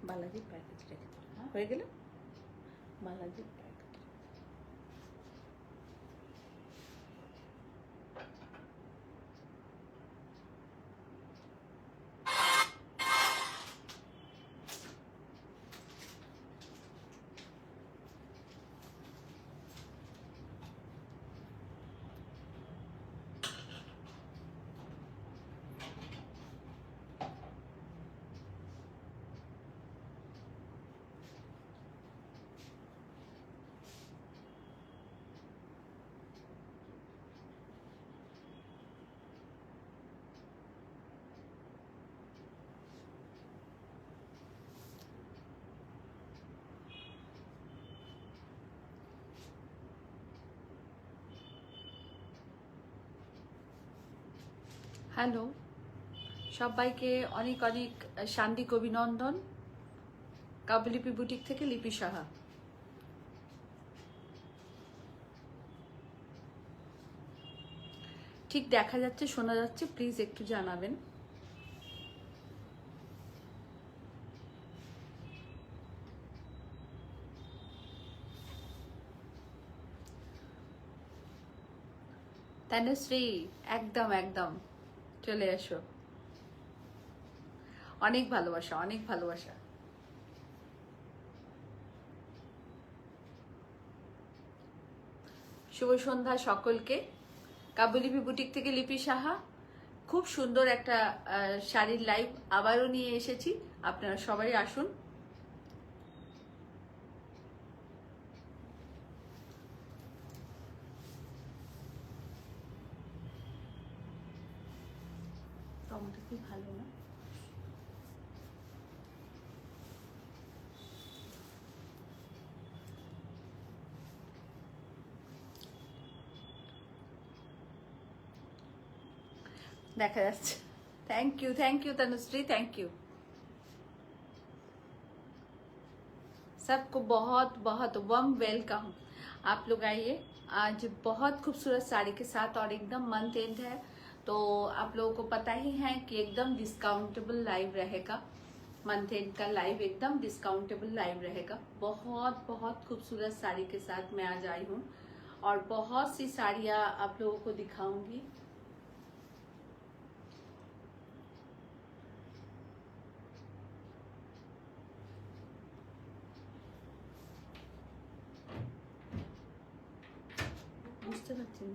বালাজির packet রেখে দিল, হ্যাঁ হয়ে গেল বালাজির প্যাকেট। হ্যালো, সবাইকে অনেক অনেক শান্তিক অভিনন্দন। কাব্যলিপি বুটিক থেকে লিপি সাহা। ঠিক দেখা যাচ্ছে, শোনা যাচ্ছে? প্লিজ একটু জানাবেন। তানুশ্রী, একদম একদম চলে এসো। অনেক ভালোবাসা, অনেক ভালোবাসা। শুভ সন্ধ্যা সকলকে। কাব্যলিপি বুটিক থেকে লিপি সাহা। খুব সুন্দর একটা শাড়ির লাইভ আবারও নিয়ে এসেছি, আপনারা সবাই আসুন। টমেটো কি ভালো না? দেখা যাচ্ছে। Thank you Tanushree, thank you. सबको बहुत बहुत वार्म वेलकम। आप लोग आइए। आज बहुत खूबसूरत साड़ी के साथ और एकदम मंथ एंड है, तो आप लोगों को पता ही है कि एकदम डिस्काउंटेबल लाइव रहेगा। मंथ एंड का लाइव एकदम डिस्काउंटेबल लाइव रहेगा। बहुत बहुत खूबसूरत साड़ी के साथ मैं आज आई हूँ और बहुत सी साड़ियाँ आप लोगों को दिखाऊंगी। বুঝতে পারছি না।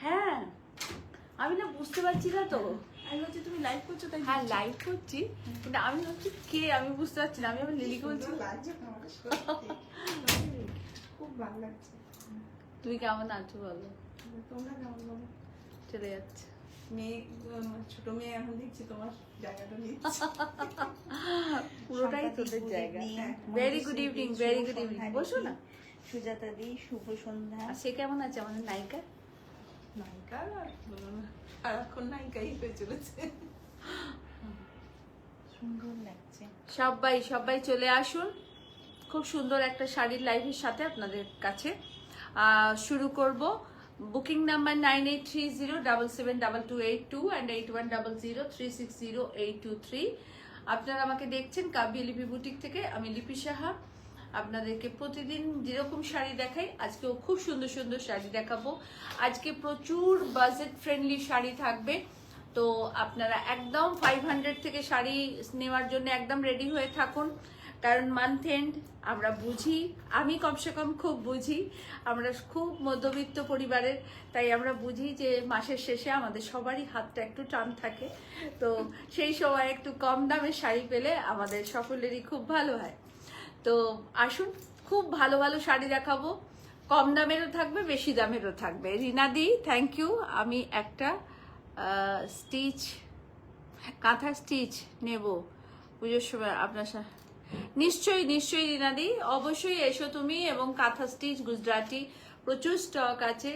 হ্যাঁ, আমি না বুঝতে পারছি না তো। আমি ভাবছি তুমি লাইভ করছো তাই। হ্যাঁ লাইভ করছি, কিন্তু আমি ভাবছি কে, আমি বুঝতে পারছি না। আমি আমার লিলিকে বলছি খুব ভালো লাগছে। তুমি কেমন আছো বলো? তোমরা কেমন বলো? চলে যাচ্ছে। মেয়ে, ছোট মেয়ে এখন দেখছি তোমার জায়গাটা নিচ্ছে। পুরোটাই তোদের জায়গা। Very good evening, very good evening. বসো না সুজাতা দি, শুভ সন্ধ্যা। আর সে কেমন আছে আমাদের নায়িকা? নায়িকা আর বলো না, সারাক্ষণ নায়িকাই হয়ে চলেছে। সুন্দর লাগছে। সবাই সবাই চলে আসুন। খুব সুন্দর একটা শাড়ির লাইভের সাথে আপনাদের কাছে শুরু করব। Booking number 9830772282 and 8100360823। আপনারা আমাকে দেখছেন কাব্যলিপি বুটিক থেকে। আমি লিপি সাহা। আপনাদেরকে প্রতিদিন যেরকম শাড়ি দেখাই, আজকেও খুব সুন্দর সুন্দর শাড়ি দেখাবো। আজকে প্রচুর বাজেট ফ্রেন্ডলি শাড়ি থাকবে, তো আপনারা একদম 500 থেকে শাড়ি নেওয়ার জন্য একদম রেডি হয়ে থাকুন। কারণ মান্থ এন্ড আমরা বুঝি, আমি কমসে কম খুব বুঝি, আমরা খুব মধ্যবিত্ত পরিবারের, তাই আমরা বুঝি যে মাসের শেষে আমাদের সবারই হাতটা একটু টান থাকে। তো সেই সময় একটু কম দামের শাড়ি পেলে আমাদের সকলেরই খুব ভালো হয়। তো আসুন, খুব ভালো ভালো শাড়ি দেখাবো। কম দামেরও থাকবে, বেশি দামেরও থাকবে। রিনাদি, থ্যাংক ইউ। আমি একটা স্টিচ, কাঁথা স্টিচ নেব পুজোর সময় আপনার সাথে। নিশ্চয়ই নিশ্চয়ই রিনাদি, অবশ্যই এসো তুমি। এবং কাঁথা স্টিচ গুজরাটি প্রচুর স্টক আছে,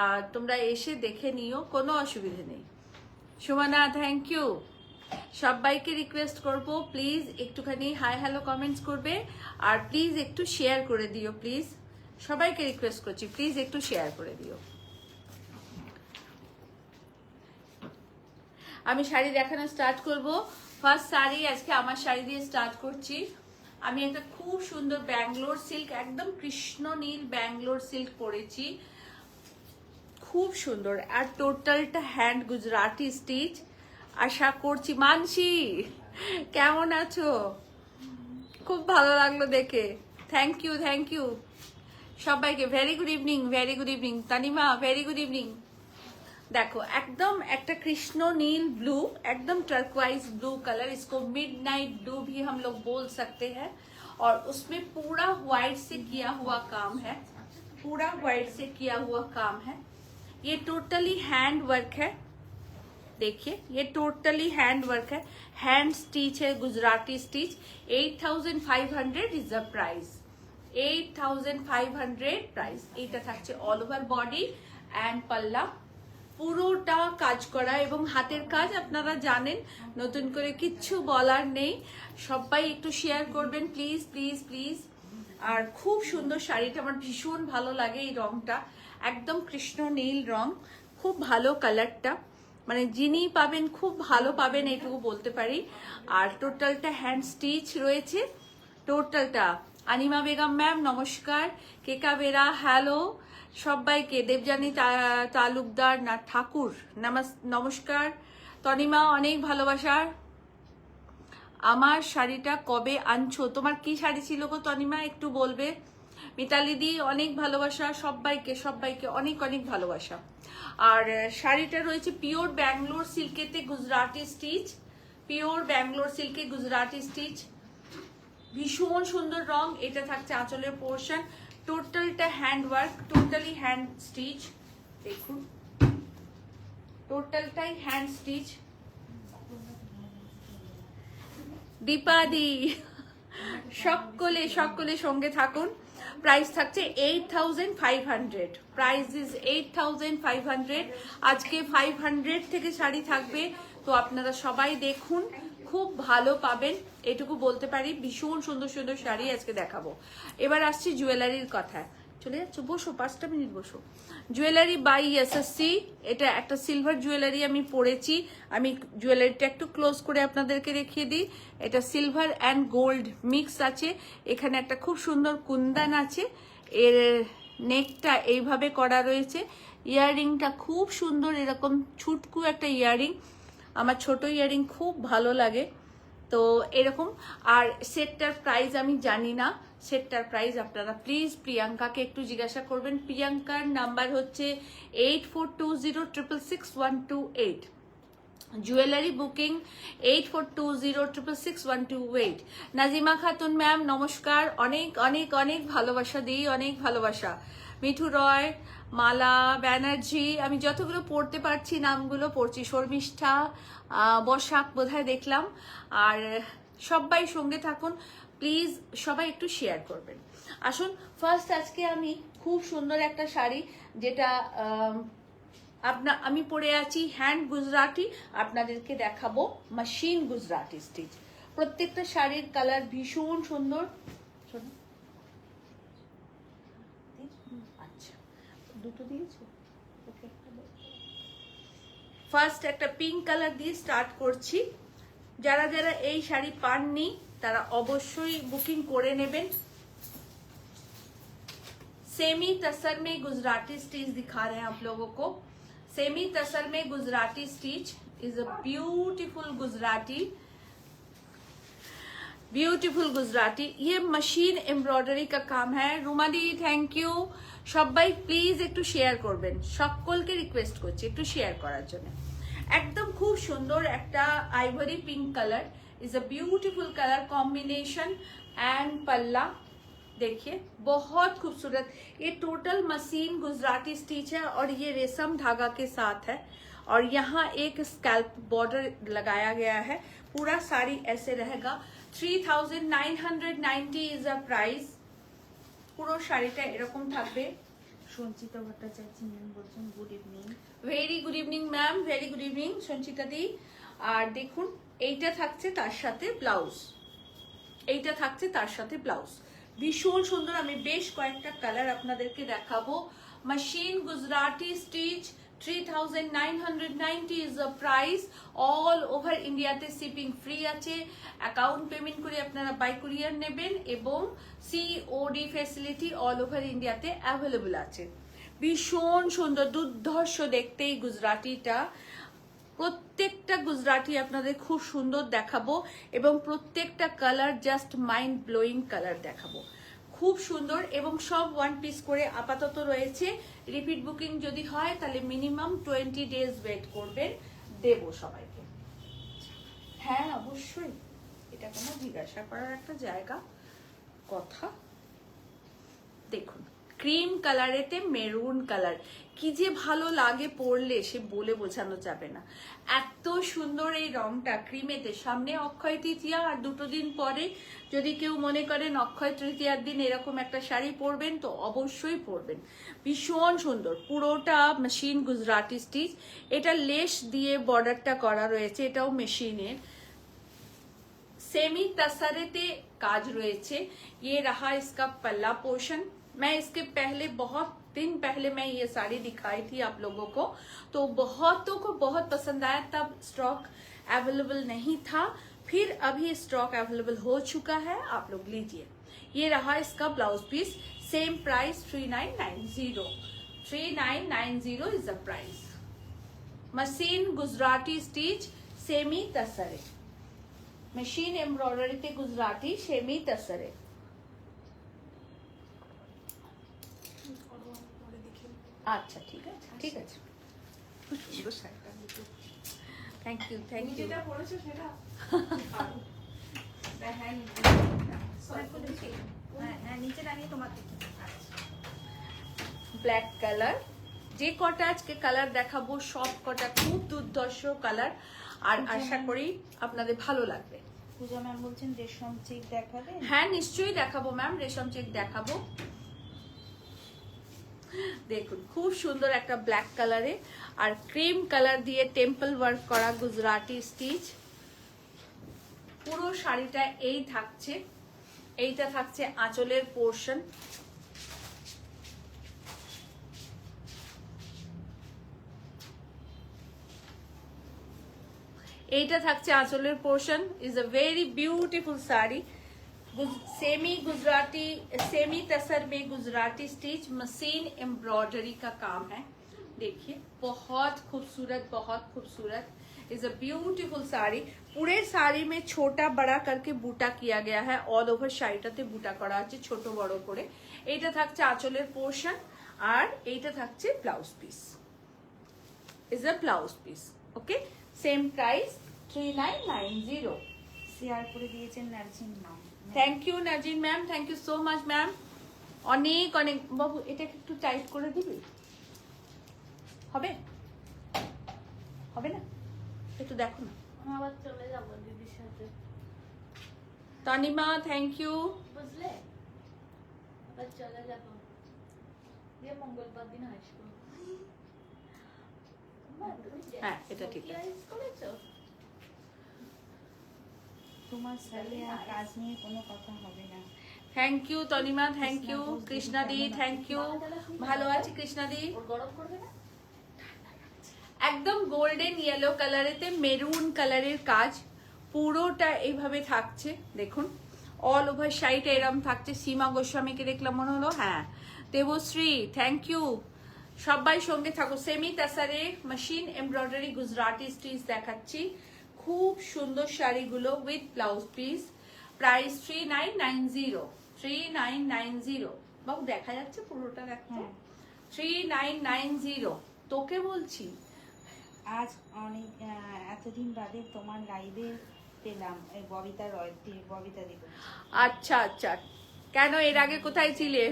আর তোমরা এসে দেখে নিও, কোনো অসুবিধে নেই। Sumana, thank you. সবাইকে রিকোয়েস্ট করব প্লিজ একটুখানি হাই হ্যালো কমেন্টস করবে, আর প্লিজ একটু শেয়ার করে দিও। প্লিজ সবাইকে রিকোয়েস্ট করছি, প্লিজ একটু শেয়ার করে দিও। আমি শাড়ি দেখানো স্টার্ট করব। ফার্স্ট শাড়ি আজকে আমার শাড়ি দিয়ে স্টার্ট করছি। আমি একটা খুব সুন্দর ব্যাঙ্গালোর সিল্ক, একদম কৃষ্ণ নীল ব্যাঙ্গালোর সিল্ক পরেছি, খুব সুন্দর। আর টোটালটা হ্যান্ড গুজরাটি স্টিচ। আশা করছি মানসি কেমন আছো, খুব ভালো লাগলো দেখে, থ্যাংক ইউ থ্যাংক ইউ সবাইকে। Very good evening, very good evening Tanima, very good evening. देखो एकदम एक कृष्ण नील ब्लू, एकदम टर्कवाइज ब्लू कलर, इसको मिडनाइट ब्लू भी हम लोग बोल सकते हैं। और उसमें पूरा व्हाइट से किया हुआ काम है, पूरा व्हाइट से किया हुआ काम है। ये टोटली हैंड वर्क है, देखिए ये टोटली हैंड वर्क है, हैंड स्टिच है, Gujarati stitch. 8500 is the price, 8500 price. এটা থাকছে অল ওভার বডি অ্যান্ড পাল্লা, পুরোটা কাজ করা এবং হাতের কাজ। আপনারা জানেন, নতুন করে কিচ্ছু বলার নেই। সবাই একটু শেয়ার করবেন প্লিজ প্লিজ প্লিজ। আর খুব সুন্দর শাড়িটা, আমার ভীষণ ভালো লাগে এই রংটা, একদম কৃষ্ণ নীল রং, খুব ভালো কালারটা, মানে যিনি পাবেন খুব ভালো পাবেন এইটুকু বলতে পারি। আর টোটালটা হ্যান্ড স্টিচ রয়েছে, টোটালটা। আনিমা বেগম ম্যাম নমস্কার, কেকা বেরা হ্যালো সবাইকে, দেবযানী তালুকদার না ঠাকুর নমস্কার, তনিমা অনেক ভালোবাসার। আমার শাড়িটা কবে আনছো, তোমার কি শাড়ি ছিল গো তনিমা একটু বলবে। মিতালি দি অনেক ভালোবাসা সবাইকে, সবাইকে অনেক অনেক ভালোবাসা। আর শাড়িটা রয়েছে পিওর ব্যাঙ্গালোর সিল্কেতে গুজরাটি স্টিচ, পিওর ব্যাঙ্গালোর সিল্কে গুজরাটি স্টিচ, ভীষণ সুন্দর রং। এটা থাকছে আঁচলের পোর্শন, টোটালটা hand work, totally hand stitch, দেখুন টোটালটাই হ্যান্ড স্টিচ। দীপাদি সকলে সকলে সঙ্গে থাকুন। প্রাইস থাকছে 8500, প্রাইস ইজ 8500। আজকে 500 থেকে শাড়ি থাকবে, তো আপনারা সবাই দেখুন, খুব ভালো পাবেন এটুকু বলতে পারি। ভীষণ সুন্দর সুন্দর শাড়ি আজকে দেখাবো। এবার আসছি জুয়েলারির কথায়, চলে যাচ্ছে, বসো 5টা মিনিট বসো। জুয়েলারি বাই এসএসসি, এটা একটা সিলভার জুয়েলারি আমি পরেছি। আমি জুয়েলারিটা একটু ক্লোজ করে আপনাদেরকে দেখিয়ে দিই। এটা সিলভার অ্যান্ড গোল্ড মিক্স আছে, এখানে একটা খুব সুন্দর কুন্দন আছে, এর নেকটা এইভাবে করা রয়েছে, ইয়াররিংটা খুব সুন্দর, এরকম ছুটকু একটা ইয়াররিং, আমার ছোট ইয়াররিং খুব ভালো লাগে, তো এরকম। আর সেটটার প্রাইস আমি জানি না, সেটটার প্রাইস আপনারা প্লিজ প্রিয়াঙ্কাকে একটু জিজ্ঞাসা করবেন। প্রিয়াঙ্কার নাম্বার হচ্ছে 8420666128, jewellery booking 8420666128। Nazima Khatun ma'am নমস্কার, অনেক অনেক অনেক ভালোবাসা দিই, অনেক ভালোবাসা। মিঠু রয়, মালা ব্যানার্জি, আমি যতগুলো পড়তে পারছি নামগুলো পড়ছি, শর্মিষ্ঠা, বসাক বোধহয় দেখলাম। আর সবাই সঙ্গে থাকুন প্লিজ, সবাই একটু শেয়ার করবেন। আসুন ফার্স্ট আজকে আমি খুব সুন্দর একটা শাড়ি, যেটা আমি পরে আছি হ্যান্ড গুজরাটি, আপনাদেরকে দেখাবো মেশিন গুজরাটি স্টিচ। প্রত্যেকটা শাড়ির কালার ভীষণ সুন্দর। আচ্ছা দুটো দিয়েছো, ফার্স্ট একটা পিঙ্ক কালার দিয়ে স্টার্ট করছি। যারা যারা এই শাড়ি পাননি তারা অবশ্যই বুকিং করে নেবেন। सेमी तसर में गुजराती स्टिच दिखा रहे हैं आप लोगों को। सेमी तसर में Gujarati stitch is a beautiful Gujarati, beautiful Gujarati. ये मशीन एम्ब्रॉयडरी का काम है। रुमाली थैंक यू। সবাই প্লিজ একটু শেয়ার করবেন, সকলকে রিকোয়েস্ট করছি একটু শেয়ার করার জন্য। একদম খুব সুন্দর একটা ivory pink colour, is a beautiful colour combination and पल्ला देखिए बहुत खूबसूरत। ये टोटल मशीन गुजराती स्टिच है और ये रेशम धागा के साथ है, और यहाँ एक स्कैल्प बॉर्डर लगाया गया है। पूरा साड़ी ऐसे रहेगा। 3990 इज अ प्राइस। পুরো শাড়িটা এরকম থাকবে। সঞ্চিতা ভট্টাচার্য ম্যাম বলছেন good evening. Very good evening ma'am, very good evening Sanchita di. আর দেখুন এইটা থাকছে তার সাথে ব্লাউজ, এইটা থাকছে তার সাথে ব্লাউজ, ভীষণ সুন্দর। আমি বেশ কয়েকটা কালার আপনাদেরকে দেখাবো। Machine Gujarati stitch 3990 is the price. All over India তে শিপিং ফ্রি আছে। অ্যাকাউন্ট পেমেন্ট করে আপনারা বাই কুরিয়ার নেবেন এবং সিওডি ফ্যাসিলিটি অল ওভার ইন্ডিয়াতে অ্যাভেলেবল আছে। ভীষণ সুন্দর, দুর্ধর্ষ দেখতে এই গুজরাটিটা। প্রত্যেকটা গুজরাটি আপনাদের খুব সুন্দর দেখাবো এবং প্রত্যেকটা colour just mind blowing colour দেখাবো। খুব সুন্দর এবং সব ওয়ান পিস করে আপাতত রয়েছে। রিপিট বুকিং যদি হয় তাহলে মিনিমাম 20 ডেজ ওয়েট করবেন, দেব সবাইকে। হ্যাঁ অবশ্যই, এটা কোনো জিজ্ঞাসা করার একটা জায়গা কথা। দেখুন ক্রিম কালারেতে মেরুন কালার, কি যে ভালো লাগে পরলে সে বলে বোঝানো যাবে না। এত সুন্দর এই রংটা ক্রিমেতে। সামনে অক্ষয় তৃতীয়া আর 2 দিন পরে যদি কেউ মনে করেন অক্ষয় তৃতীয়ার দিন এরকম একটা শাড়ি পরবেন তো অবশ্যই পরবেন। ভীষণ সুন্দর, পুরোটা মেশিন গুজরাটি স্টিচ। এটা লেস দিয়ে বর্ডারটা করা রয়েছে, এটাও মেশিনের। सेमी तसरेते काज রয়েছে। ये रहा इसका पल्ला पोर्शन। मैं इसके पहले बहुत दिन पहले मैं ये साड़ी दिखाई थी आप लोगों को, तो बहुतों को बहुत पसंद आया। तब स्टॉक अवेलेबल नहीं था, फिर अभी स्टॉक अवेलेबल हो चुका है, आप लोग लीजिए। ये रहा इसका blouse piece, same price 3990। 3990 is the price. Machine Gujarati stitch semi तसरे, मशीन एम्ब्रॉयडरी ते गुजराती सेमी तसरे। আচ্ছা ঠিক আছে, ঠিক আছে। সুন্দর শাড়িটা দেখো। থ্যাংক ইউ, থ্যাংক তুমি ইউ। যেটা পরেছো সেটা হ্যাঁ নিচে নামিয়ে তোমার দিকে। ব্ল্যাক কালার, যে কটা আজকে কালার দেখাবো সব কটা খুব দুর্ধর্ষ কালার, আর আশা করি আপনাদের ভালো লাগবে। পূজা ম্যাম বলছেন রেশম চেক দেখাবে। হ্যাঁ নিশ্চয়ই দেখাবো ম্যাম, রেশম চেক দেখাবো। দেখুন খুব সুন্দর একটা ব্ল্যাক কালারে আর ক্রিম কালার দিয়ে টেম্পল ওয়ার্ক করা গুজরাটি স্টিচ। পুরো শাড়িটা এই থাকছে, এইটা থাকছে আঁচলের পোর্শন। এইটা থাকছে আঁচলের portion. Is a very beautiful sari. Semi Gujarati, semi tussar में गुजराती स्टिच मशीन एम्ब्रॉयडरी का काम है। देखिए बहुत खूबसूरत, बहुत खूबसूरत। Is a beautiful sari. पूरे साड़ी में छोटा बड़ा करके बूटा किया गया है। ऑल ओवर শাড়িটাতে বুটা করা আছে ছোট বড় করে। এইটা থাকছে আঁচলের পোর্শন আর এইটা থাকছে blouse piece. Is a blouse piece. Okay, same price 3990। Share করে দিয়েছেন Narjin ma'am. Thank you Najin ma'am, thank you so much ma'am. অনেক অনেক। বাবু এটাকে একটু টাইট করে দিবি, হবে হবে না? একটু দেখো না। আবার চলে যাবো দিদির সাথে, তানিমা থ্যাংক ইউ। বুঝলে? আবার চলে যাবো, দিয়ে মঙ্গলবার দিন আসবো। হ্যাঁ, এটা ঠিক আছে। Surprise করেছো? তোমার শাড়ি আর কাজ নিয়ে কোনো কথা হবে না। Thank you Tanima, thank you. Krishna দি থ্যাংক ইউ। ভালো আছি কৃষ্ণা দি। ওর গরম করবে না? একদম গোল্ডেন ইয়েলো কালারেতে মেরুন কালারের কাজ, পুরোটা এইভাবে থাকছে। দেখুন অল ওভার শাড়িটা এরকম থাকছে। সীমা গোস্বামীকে দেখলাম মনে হলো। হ্যাঁ দেবশ্রী থ্যাংক ইউ। সবাই সঙ্গে থাকো। সেমি তাসারে মেশিন এমব্রয়ডারি গুজরাটি স্টিচ দেখাচ্ছি। খুব সুন্দর শাড়িগুলো উইথ ব্লাউজ পিস। প্রাইস 3990। 3990। বাবু দেখা যাচ্ছে পুরোটা? দেখো 3990। তোকে বলছি আজ অনেক এতদিন বাদে তোমার লাইভে পেলাম এই ববিতা রয়, ববিতা দি বলছে। আচ্ছা আচ্ছা, কেন এর আগে কোথায় ছিলে?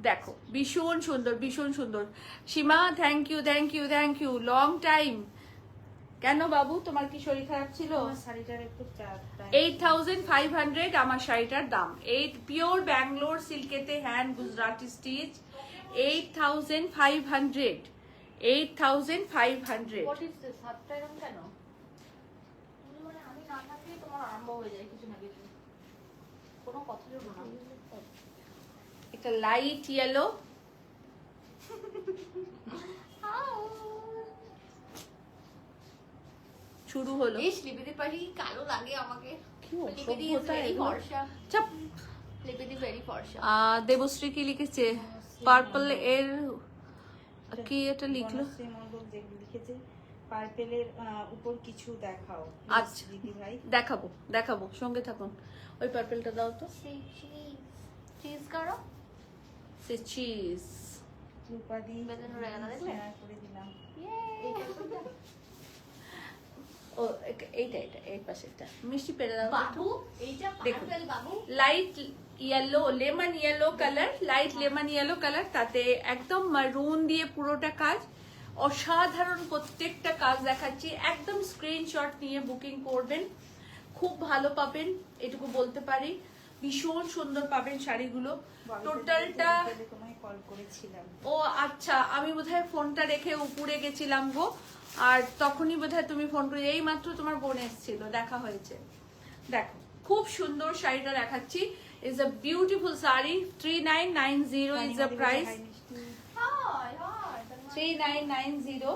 দেখো ভীষণ সুন্দর, ভীষণ সুন্দর। Seema thank you, thank you, thank you. Long time. কেন বাবু তোমার কি শরীর খারাপ ছিল? তোমার শাড়িটার একটু 8500 আমার শাড়িটার দাম। 8 পিওর ব্যাঙ্গালোর সিল্কেতে hand Gujarati stitch. 8500। 8500। What is this? হাতটা এরকম কেন? মানে আমি না থাকলেই তোমার আরম্ভ হয়ে যায় কিছু না কিছু, কোনো কথা বলবো না। একটা লাইট ইয়েলো। শুরু হলো। এই লিপিদি পাশে কি কালো লাগে আমাকে। কি লিপিদি ইজ অসভ্যতা ভেরি এগুলো। ফর্সা। চাপ। লিপিদি ভেরি ফর্সা। দেবশ্রী কি লিখেছে? পার্পল এর কি এটা লিখলো? বনশ্রী মণ্ডল যে লিখেছে পার্পেলের উপর কিছু দেখাও। আচ্ছা। দিদি ভাই দেখাবো দেখাবো, সঙ্গে থাকুন। ওই পার্পলটা দাও তো। চিজ করো। সে চিজ। রূপাদি বেদানো রেখা দেখলে? শেয়ার করে দিলাম। ও এইটা এইটা এই পাশেরটা মিষ্টি পেরে দাও তো একটু। বাবু এইটা দেখুন। পার্পল বাবু। Light yellow, lemon yellow colour, light lemon yellow colour, তাতে একদম মারুন দিয়ে পুরোটা কাজ। অসাধারণ প্রত্যেকটা কাজ দেখাচ্ছি, একদম স্ক্রিনশট নিয়ে বুকিং করবেন, খুব ভালো পাবেন এটুকু বলতে পারি। ভীষণ সুন্দর পাবেন শাড়িগুলো। টোটালটা তোমায় কল করেছিলাম। ও আচ্ছা, আমি বোধহয় ফোনটা রেখে উপরে গেছিলাম গো, আর তখনই বোধহয় তুমি ফোন করে, এই মাত্র তোমার বোন এসেছিল, দেখা হয়েছে। দেখো খুব সুন্দর শাড়িটা দেখাচ্ছি। Is a beautiful sari. 3990 is the price. High high 3990।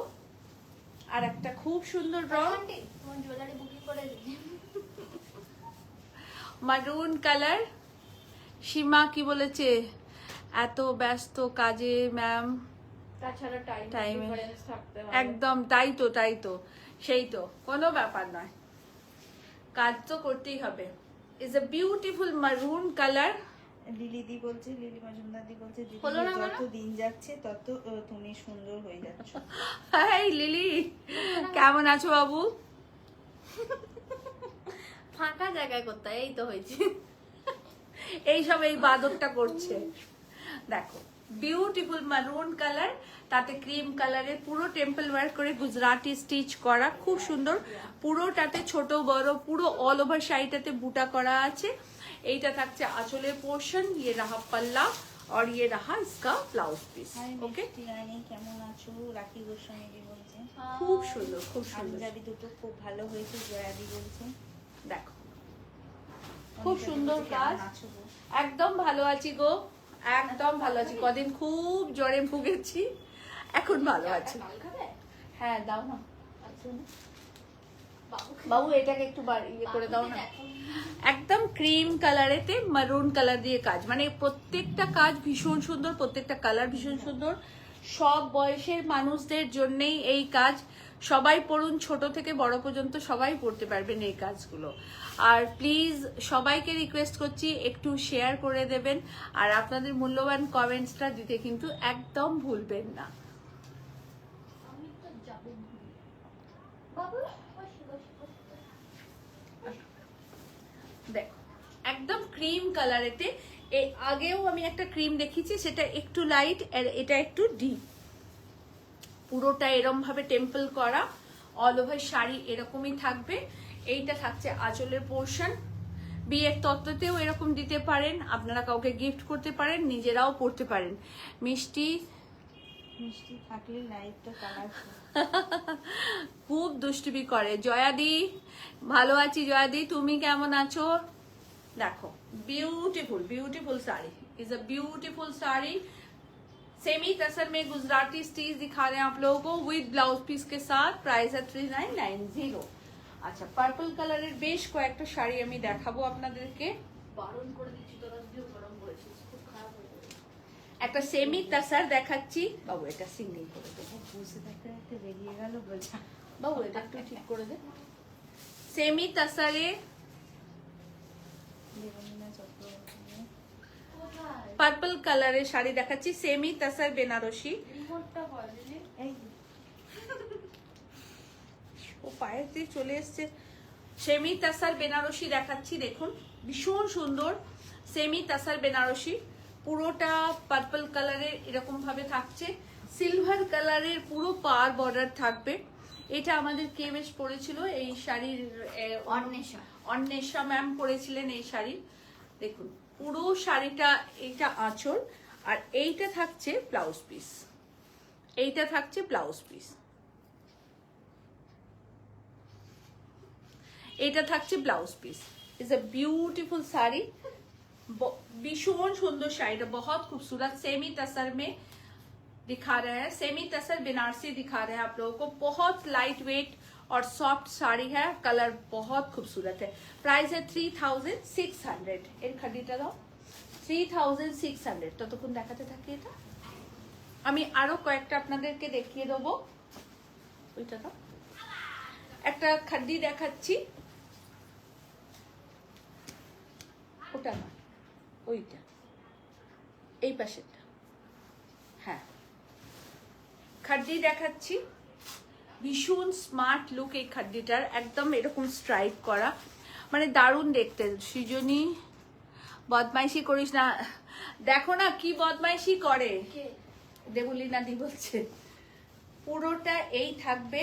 আর একটা খুব সুন্দর রং আন্টি তোমার জুয়েলারি বুকিং করে দিই। মারুন কালার। সীমা কি বলেছে? এত ব্যস্ত কাজে ম্যাম। তাছাড়া টাইম Time এ- ডিফারেন্স থাকতে হয়। একদম তাই তো, তাই তো, সেই তো, কোনো ব্যাপার নয়, কাজ তো করতেই হবে। Is a beautiful maroon colour. Lily di বলছে, লিলি মজুমদার দি বলছে, দিদি হলো না যত দিন যাচ্ছে তত তুমি সুন্দর হয়ে যাচ্ছ। হাই লিলি, কেমন আছো বাবু? ফাঁকা জায়গায় করতে হয়, এই তো হয়েছে। এইসব এই বাদরটা করছে। দেখো বিউটিফুল মারুন কালার, তাতে ক্রিম কালারের পুরো টেম্পল ওয়ার্ক করে গুজরাটি স্টিচ করা, খুব সুন্দর। পুরোটাতে ছোট বড় পুরো অল ওভার শাড়িটাতে বুটা করা আছে। এইটা থাকছে আঁচলের পোর্শন, ইয়ে রাহা পাল্লা और ये रहा इसका ब्लाउज পিস। ওকে, কেমন আছো? রাখি গোস্বামী দি বলছে খুব সুন্দর, খুব সুন্দর। পাঞ্জাবি দুটো খুব ভালো হয়েছে। জয়া দি বলছে দেখো খুব সুন্দর কেমন কাজ। আছো গো? একদম ভালো আছি গো, একদম ভালো আছি। কদিন খুব জ্বরে ভুগেছি, এখন ভালো আছি। কাল খাবে? হ্যাঁ দাও না আচ্ছা। বাবু বাবু, এটাকে একটু ইয়ে করে দাও না। দেখো। একদম ক্রিম কালারেতে মারুন কালার দিয়ে কাজ, মানে প্রত্যেকটা কাজ ভীষণ সুন্দর, প্রত্যেকটা কালার ভীষণ সুন্দর। সব বয়সের মানুষদের জন্যই এই কাজ, সবাই পড়ুন, ছোট থেকে বড় পর্যন্ত সবাই পড়তে পারবেন এই কাজগুলো। আর প্লিজ সবাইকে রিকোয়েস্ট করছি একটু শেয়ার করে দেবেন, আর আপনাদের মূল্যবান কমেন্টসটা দিতে কিন্তু একদম ভুলবেন না। আমি তো যাবো বাবু বসো বসো বসো। দেখো একদম ক্রিম কালারেতে। আগেও আমি একটা ক্রিম দেখিয়েছি, সেটা একটু লাইট আর এটা একটু ডিপ। পুরোটা এরম ভাবে টেম্পল করা, অল ওভার শাড়ি এরকমই থাকবে। এইটা থাকছে আঁচলের পোর্শন। বিয়ের তত্ত্বতেও এরকম দিতে পারেন, আপনারা কাউকে গিফট করতে পারেন, নিজেরাও পড়তে পারেন। মিষ্টি মিষ্টি থাকলে লাইফটা কালারফুল। খুব দুষ্টুমি করে। জয়াদি, ভালো আছি জয়াদি, তুমি কেমন আছো? देखो beautiful beautiful sari is a beautiful sari. Semi tussar में गुजराती स्टीच दिखा रहे हैं आप लोगों को विद ब्लाउज पीस के साथ। प्राइस है 3990। আচ্ছা পার্পল কালারের বেশ কয়েকটা শাড়ি আমি দেখাবো আপনাদেরকে। বারণ করে দিচ্ছি তোরা ভিডিও গরম করেছিস, খুব খারাপ হয়ে যাবে। একটা সেমি তাসার দেখাচ্ছি। বাবু এটা সিঙ্গেল করে দেবো, বুঝে থাকতে থাকতে বেরিয়ে গেল বোঝা। বাবু এটা একটু ঠিক করে দে। সেমি তাসারে দেবনীনা চক্রবর্তী কোথায় পার্পল কালারের শাড়ি দেখাচ্ছি, সেমি তাসার বেনারসি। রিমোটটা বল দিলি। এই ও পায়ের দিয়ে চলে এসছে। সেমি তাসার বেনারসি দেখাচ্ছি, দেখুন ভীষণ সুন্দর সেমি তাসার বেনারসি। পুরোটা পার্পল কালারের এরকম ভাবে থাকছে, সিলভার কালারের পুরো পার বর্ডার থাকবে। এটা আমাদের কে বেশ পরেছিল এই শাড়ির? অন্বেষা। অন্বেষা ম্যাম পরেছিলেন এই শাড়ি। দেখুন পুরো শাড়িটা, এইটা আঁচল আর এইটা থাকছে ব্লাউজ পিস। এইটা থাকছে ব্লাউজ পিস, এটা থাকছে blouse piece. Is a beautiful sari, भीषण सुंदर শাড়িটা, बहुत खूबसूरत सेमी तसर में दिखा रहे हैं, सेमी तसर बनारसी दिखा रहे हैं आप लोगों को। बहुत लाइट वेट और सॉफ्ट साड़ी है, कलर बहुत खूबसूरत है। प्राइस है 3600। এর খাদিটা দাও 3600। ততক্ষণ দেখাতে থাকি। এটা আমি আরো কয়েকটা আপনাদেরকে দেখিয়ে দেবো। ওইটা দাও। একটা খাদি দেখাচ্ছি, ওটা না, ওইটা, এই পাশেরটা। হ্যাঁ, খাদি দেখাচ্ছি, ভীষণ স্মার্ট লুক এই খাদ্যটার, একদম এরকম স্ট্রাইপ করা, মানে দারুণ দেখতে। সৃজনী বদমাইশি করিস না, দেখো না কি বদমাইশি করে। দেবলীনা দি বলছে পুরোটা এই থাকবে।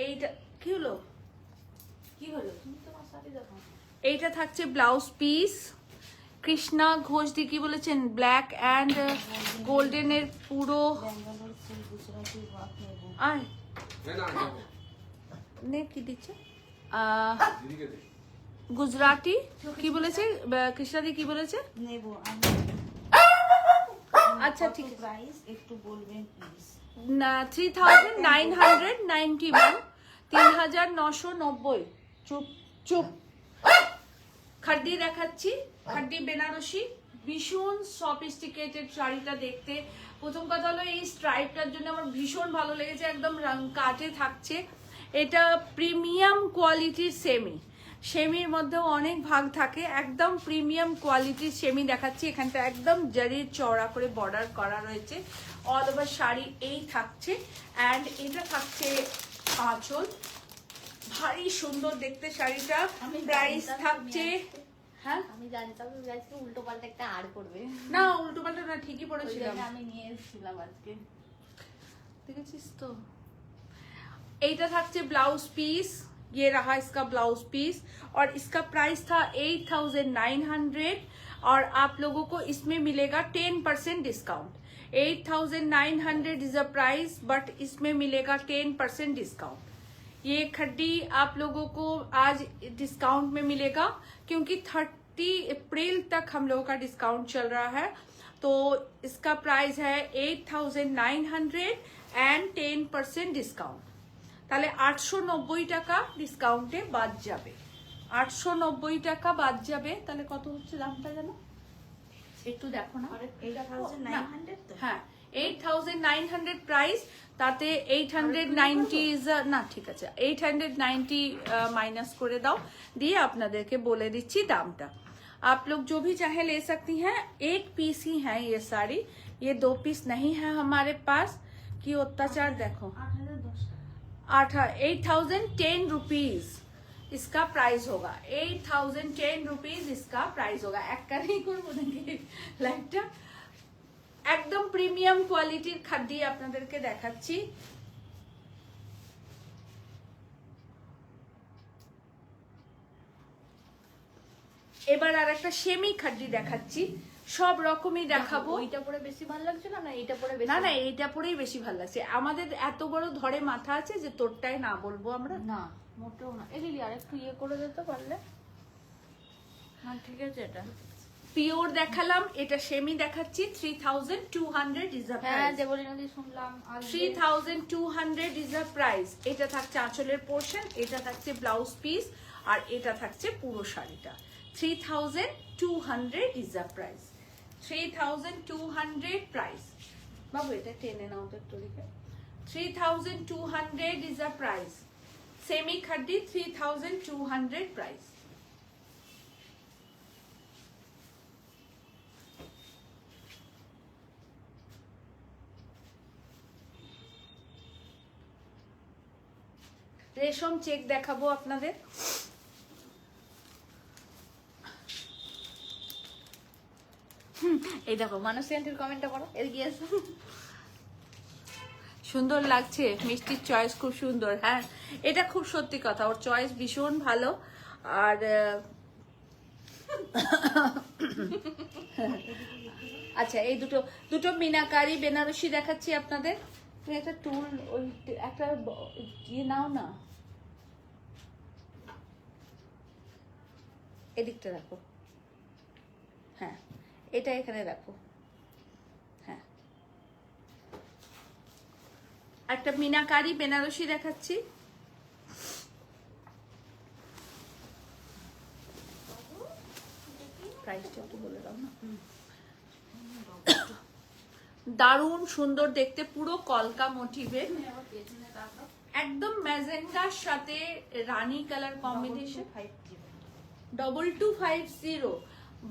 এইটা কি হলো, কি হলো? এইটা থাকছে ব্লাউজ পিস। কৃষ্ণা ঘোষ দি কি বলেছেন, ব্ল্যাক অ্যান্ড গোল্ডেনের পুরো। ব্যাঙ্গালোর সিল্ক গুজরাটি ওয়ার্ক নেব। আয় নে কি দিচ্ছে গুজরাটি কি বলেছে কৃষ্ণা দি, কি বলেছে নেব আমি। আচ্ছা ঠিক আছে। প্রাইস একটু বলবেন প্লিজ। 3991, 3990। চুপ চুপ। খাদ্দি দেখাচ্ছি, খাদ্দি বেনারসি, ভীষণ সফিস্টিকেটেড শাড়িটা দেখতে। প্রথম কথা হলো এই স্ট্রাইপটার জন্য আমার ভীষণ ভালো লেগেছে, একদম রং কাটে থাকছে। এটা প্রিমিয়াম কোয়ালিটির সেমি, সেমির মধ্যেও অনেক ভাগ থাকে, একদম প্রিমিয়াম কোয়ালিটির সেমি দেখাচ্ছি। এখানটা একদম জারির চওড়া করে বর্ডার করা রয়েছে। অল ওভার শাড়ি এই থাকছে, অ্যান্ড এটা থাকছে আঁচল। ভারী সুন্দর দেখতে শাড়িটা। প্রাইস থাকছে, হ্যাঁ আমি জানতাম তুমি আজকে উল্টো পাল্টা একটা আর করবে, না উল্টো পাল্টা না, ঠিকই পড়েছিলাম। আমি নিয়ে এসেছিলাম আজকে, দেখেছিস তো। এইটা থাকছে ব্লাউজ পিস, ये रहा इसका ब्लाउज पीस, और इसका प्राइस था 8900, और आप लोगों को इसमें मिलेगा 10% discount. 8900 is a price, but इसमें मिलेगा 10% डिस्काउंट। ये खड्डी आप लोगों को आज डिस्काउंट में मिलेगा, क्योंकि 30 अप्रैल तक हम लोगों का डिस्काउंट चल रहा है। तो इसका प्राइस है 8900 एंड 10% डिस्काउंट। তাহলে 890 টাকা ডিসকাউন্টে বাদ যাবে, 890 টাকা বাদ যাবে। তাহলে কত হচ্ছে দামটা জানো, একটু দেখো না। 8900 তো? হ্যাঁ 8900 প্রাইস, তাতে 890 ইজ না, ঠিক আছে 890 माइनस করে দাও, দিয়ে আপনাদেরকে বলে দিচ্ছি দামটা। आप लोग जो भी चाहे ले सकती हैं, एक पीस ही है ये साड़ी, ये 2 पीस नहीं है हमारे पास। कि अत्याचार देखो, 8010 रुपीज इसका प्राइस होगा, 8010 रुपीज इसका प्राइस होगा। एक का नहीं করবো নাকি লাইটটা, একদম প্রিমিয়াম কোয়ালিটির খাদ্য আপনাদেরকে দেখাচ্ছি। এবার আর একটা সেমি খাদ্য দেখাচ্ছি, সব রকমই দেখাবো। ওইটা পরে বেশি ভালো লাগছে না, না এইটা পরে বেশি? না না, এইটা পরেই বেশি ভালো লাগছে। আমাদের এত বড় ধরে মাথা আছে যে তোরটাই না বলবো আমরা, না মোটেও না। এই লিলি আর একটু ইয়ে করে দিতে পারলে। হ্যাঁ ঠিক আছে, এটা পিওর দেখালাম, এটা সেমি দেখাচ্ছি। 3200 ইজ দ্য হ্যাঁ প্রাইস। যে বলি নদী শুনলাম 3200 ইজ দ্য প্রাইস। এটা থাকছে আঁচলের পোর্শন, এটা থাকছে ব্লাউজ পিস, আর এটা থাকছে পুরো শাড়িটা। 3200 ইজ দ্য প্রাইস, 3200 প্রাইস। বাবু এটা টেনে নাও তো একটু লিখে। 3200 is the price. Semi খাড্ডি 3200 price. রেশম চেক দেখাবো আপনাদের। এই দেখো মানসী আন্টির কমেন্টটা করো, এগিয়ে এসো। সুন্দর লাগছে, মিষ্টির চয়েস খুব সুন্দর। হ্যাঁ এটা খুব সত্যি কথা, ওর চয়েস ভীষণ ভালো। আর আচ্ছা এই দুটো মিনাকারি বেনারসি দেখাচ্ছি আপনাদের। তুমি একটা টুল, ওই একটা ইয়ে নাও না, এদিকটা রাখো। হ্যাঁ এটা এখানে রাখো। হ্যাঁ, একটা মিনাকারি বেনারসি দেখাচ্ছি। প্রাইসটা একটু বলে দাও না। দারুণ সুন্দর দেখতে, পুরো কলকা মোটিভের, একদম ম্যাজেন্ডার সাথে রানী কালার কম্বিনেশন। 2250,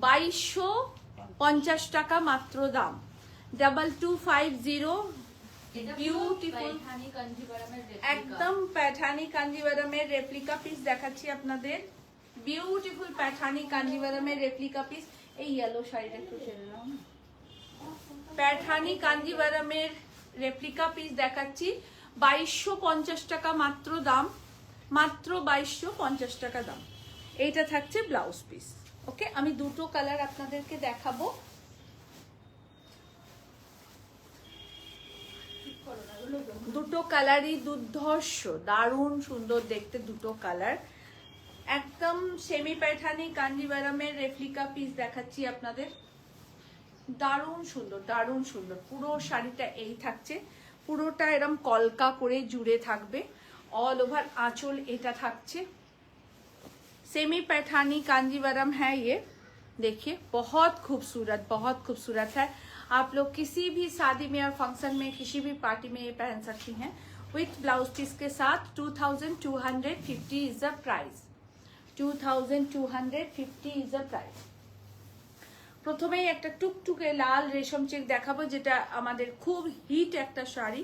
2250 টাকা মাত্র দাম। 2250, বিউটিফুল একদম প্যাঠানি কাঞ্জিভারামের রেপ্লিকা পিস দেখাচ্ছি আপনাদের। বিউটিফুল প্যাঠানি কাঞ্জিভারামের রেপ্লিকা পিস। এই ইয়েলো শাড়িটা একটু টেনে নাও না। প্যাঠানি কাঞ্জিভারামের রেপ্লিকা পিস দেখাচ্ছি, 2250 টাকা মাত্র দাম, মাত্র 2250 টাকা দাম। এইটা থাকছে ব্লাউজ পিস। ওকে, আমি দুটো কালার আপনাদেরকে দেখাবো। দুটো কালারই দুর্ধর্ষ, দারুণ সুন্দর দেখতে দুটো কালার। একদম সেমি প্যাঠানি কাঞ্জিভারামের রেপ্লিকা পিস দেখাচ্ছি আপনাদের। দারুণ সুন্দর, দারুণ সুন্দর। পুরো শাড়িটা এই থাকছে, পুরোটা এরকম কলকা করে জুড়ে থাকবে। অল ওভার आंचल এটা থাকছে। सेमी पैठानी कांजीवरम है ये, देखिए बहुत खूबसूरत है। आप लोग किसी भी शादी में और फंक्शन में, किसी भी पार्टी में ये पहन सकती हैं विथ ब्लाउज पीस के साथ। 2250 is the price. 2250 is the price. প্রথমেই একটা টুকটুকে লাল রেশম চেক দেখাবো, যেটা আমাদের খুব হিট একটা শাড়ি,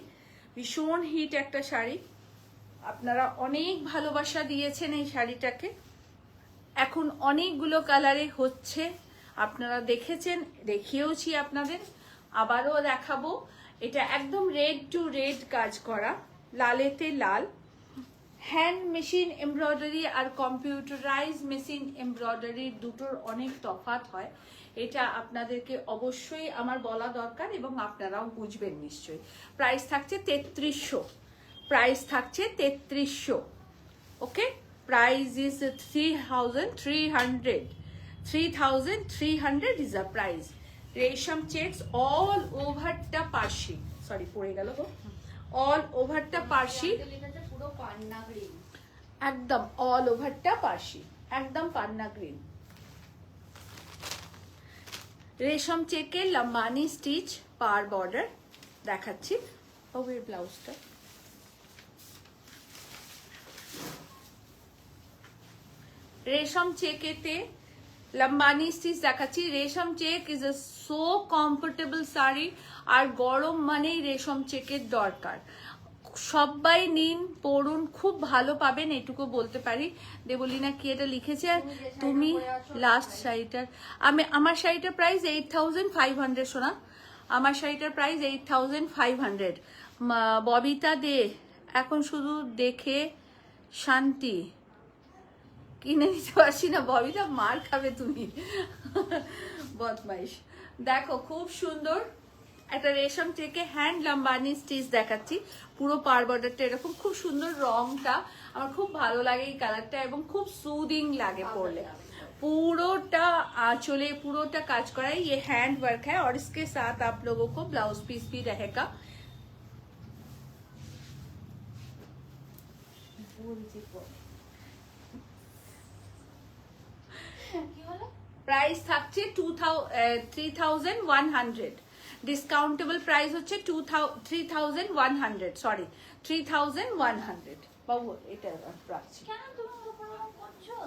ভীষণ হিট একটা শাড়ি। আপনারা অনেক ভালোবাসা দিয়েছেন এই শাড়িটাকে, এখন অনেকগুলো কালারে হচ্ছে, আপনারা দেখেছেন, দেখিয়েওছি আপনাদের, আবারও দেখাবো। এটা একদম রেড টু রেড কাজ করা, লালেতে লাল। হ্যান্ড মেশিন এমব্রয়ডারি আর কম্পিউটারাইজ মেশিন এমব্রয়ডারি দুটোর অনেক তফাৎ হয়, এটা আপনাদেরকে অবশ্যই আমার বলা দরকার এবং আপনারাও বুঝবেন নিশ্চয়ই। প্রাইস থাকছে 3300, প্রাইস থাকছে 3300। Okay, price is 3300, 3300 is a price. রেশম চেকস অল ওভারটা পার্সি, সরি পড়ে গেল গো, অল ওভারটা পার্সি, পুরো পান্না গ্রিন, একদম অল ওভারটা পার্সি, একদম পান্না গ্রিন। রেশম চেকের লম্বানি স্টিচ পার বর্ডার দেখাচ্ছি। ওভার ব্লাউজটা রেশম চেকেতে লম্বানি স্টিচ দেখাচ্ছি। রেশম check is a so comfortable sari, আর গরম মানেই রেশম চেকের দরকার। সবাই নিন, পরুন, খুব ভালো পাবেন এটুকু বলতে পারি। দেবলীনা কি এটা লিখেছে? তুমি লাস্ট শাড়িটার, আমার শাড়িটার প্রাইস 8500 সোনা, আমার শাড়িটার প্রাইস 8500। ববিতা দে, এখন শুধু দেখে শান্তি কিনে নিতে পারছি না। ববিতা মার খাবে তুমি, বদমাইশ। দেখো খুব সুন্দর একটা রেশম চেকে হ্যান্ড লম্বানি স্টিচ দেখাচ্ছি, পুরো পার বর্ডারটা এরকম, খুব সুন্দর রংটা, আমার খুব ভালো লাগে এই কালারটা এবং খুব সুদিং লাগে পরলে। पूरोटा आंचले पूरोटा काज करा है, ये हैंड वर्क है और इसके साथ आप लोगों को ब्लाउज पीस भी रहेगा। प्राइस থাকছে 3100, ডিসকাউন্টেবল প্রাইস হচ্ছে 3100, সরি 3100। বাবু এটা রাখছি। কেন তুমি ওরকম করছো?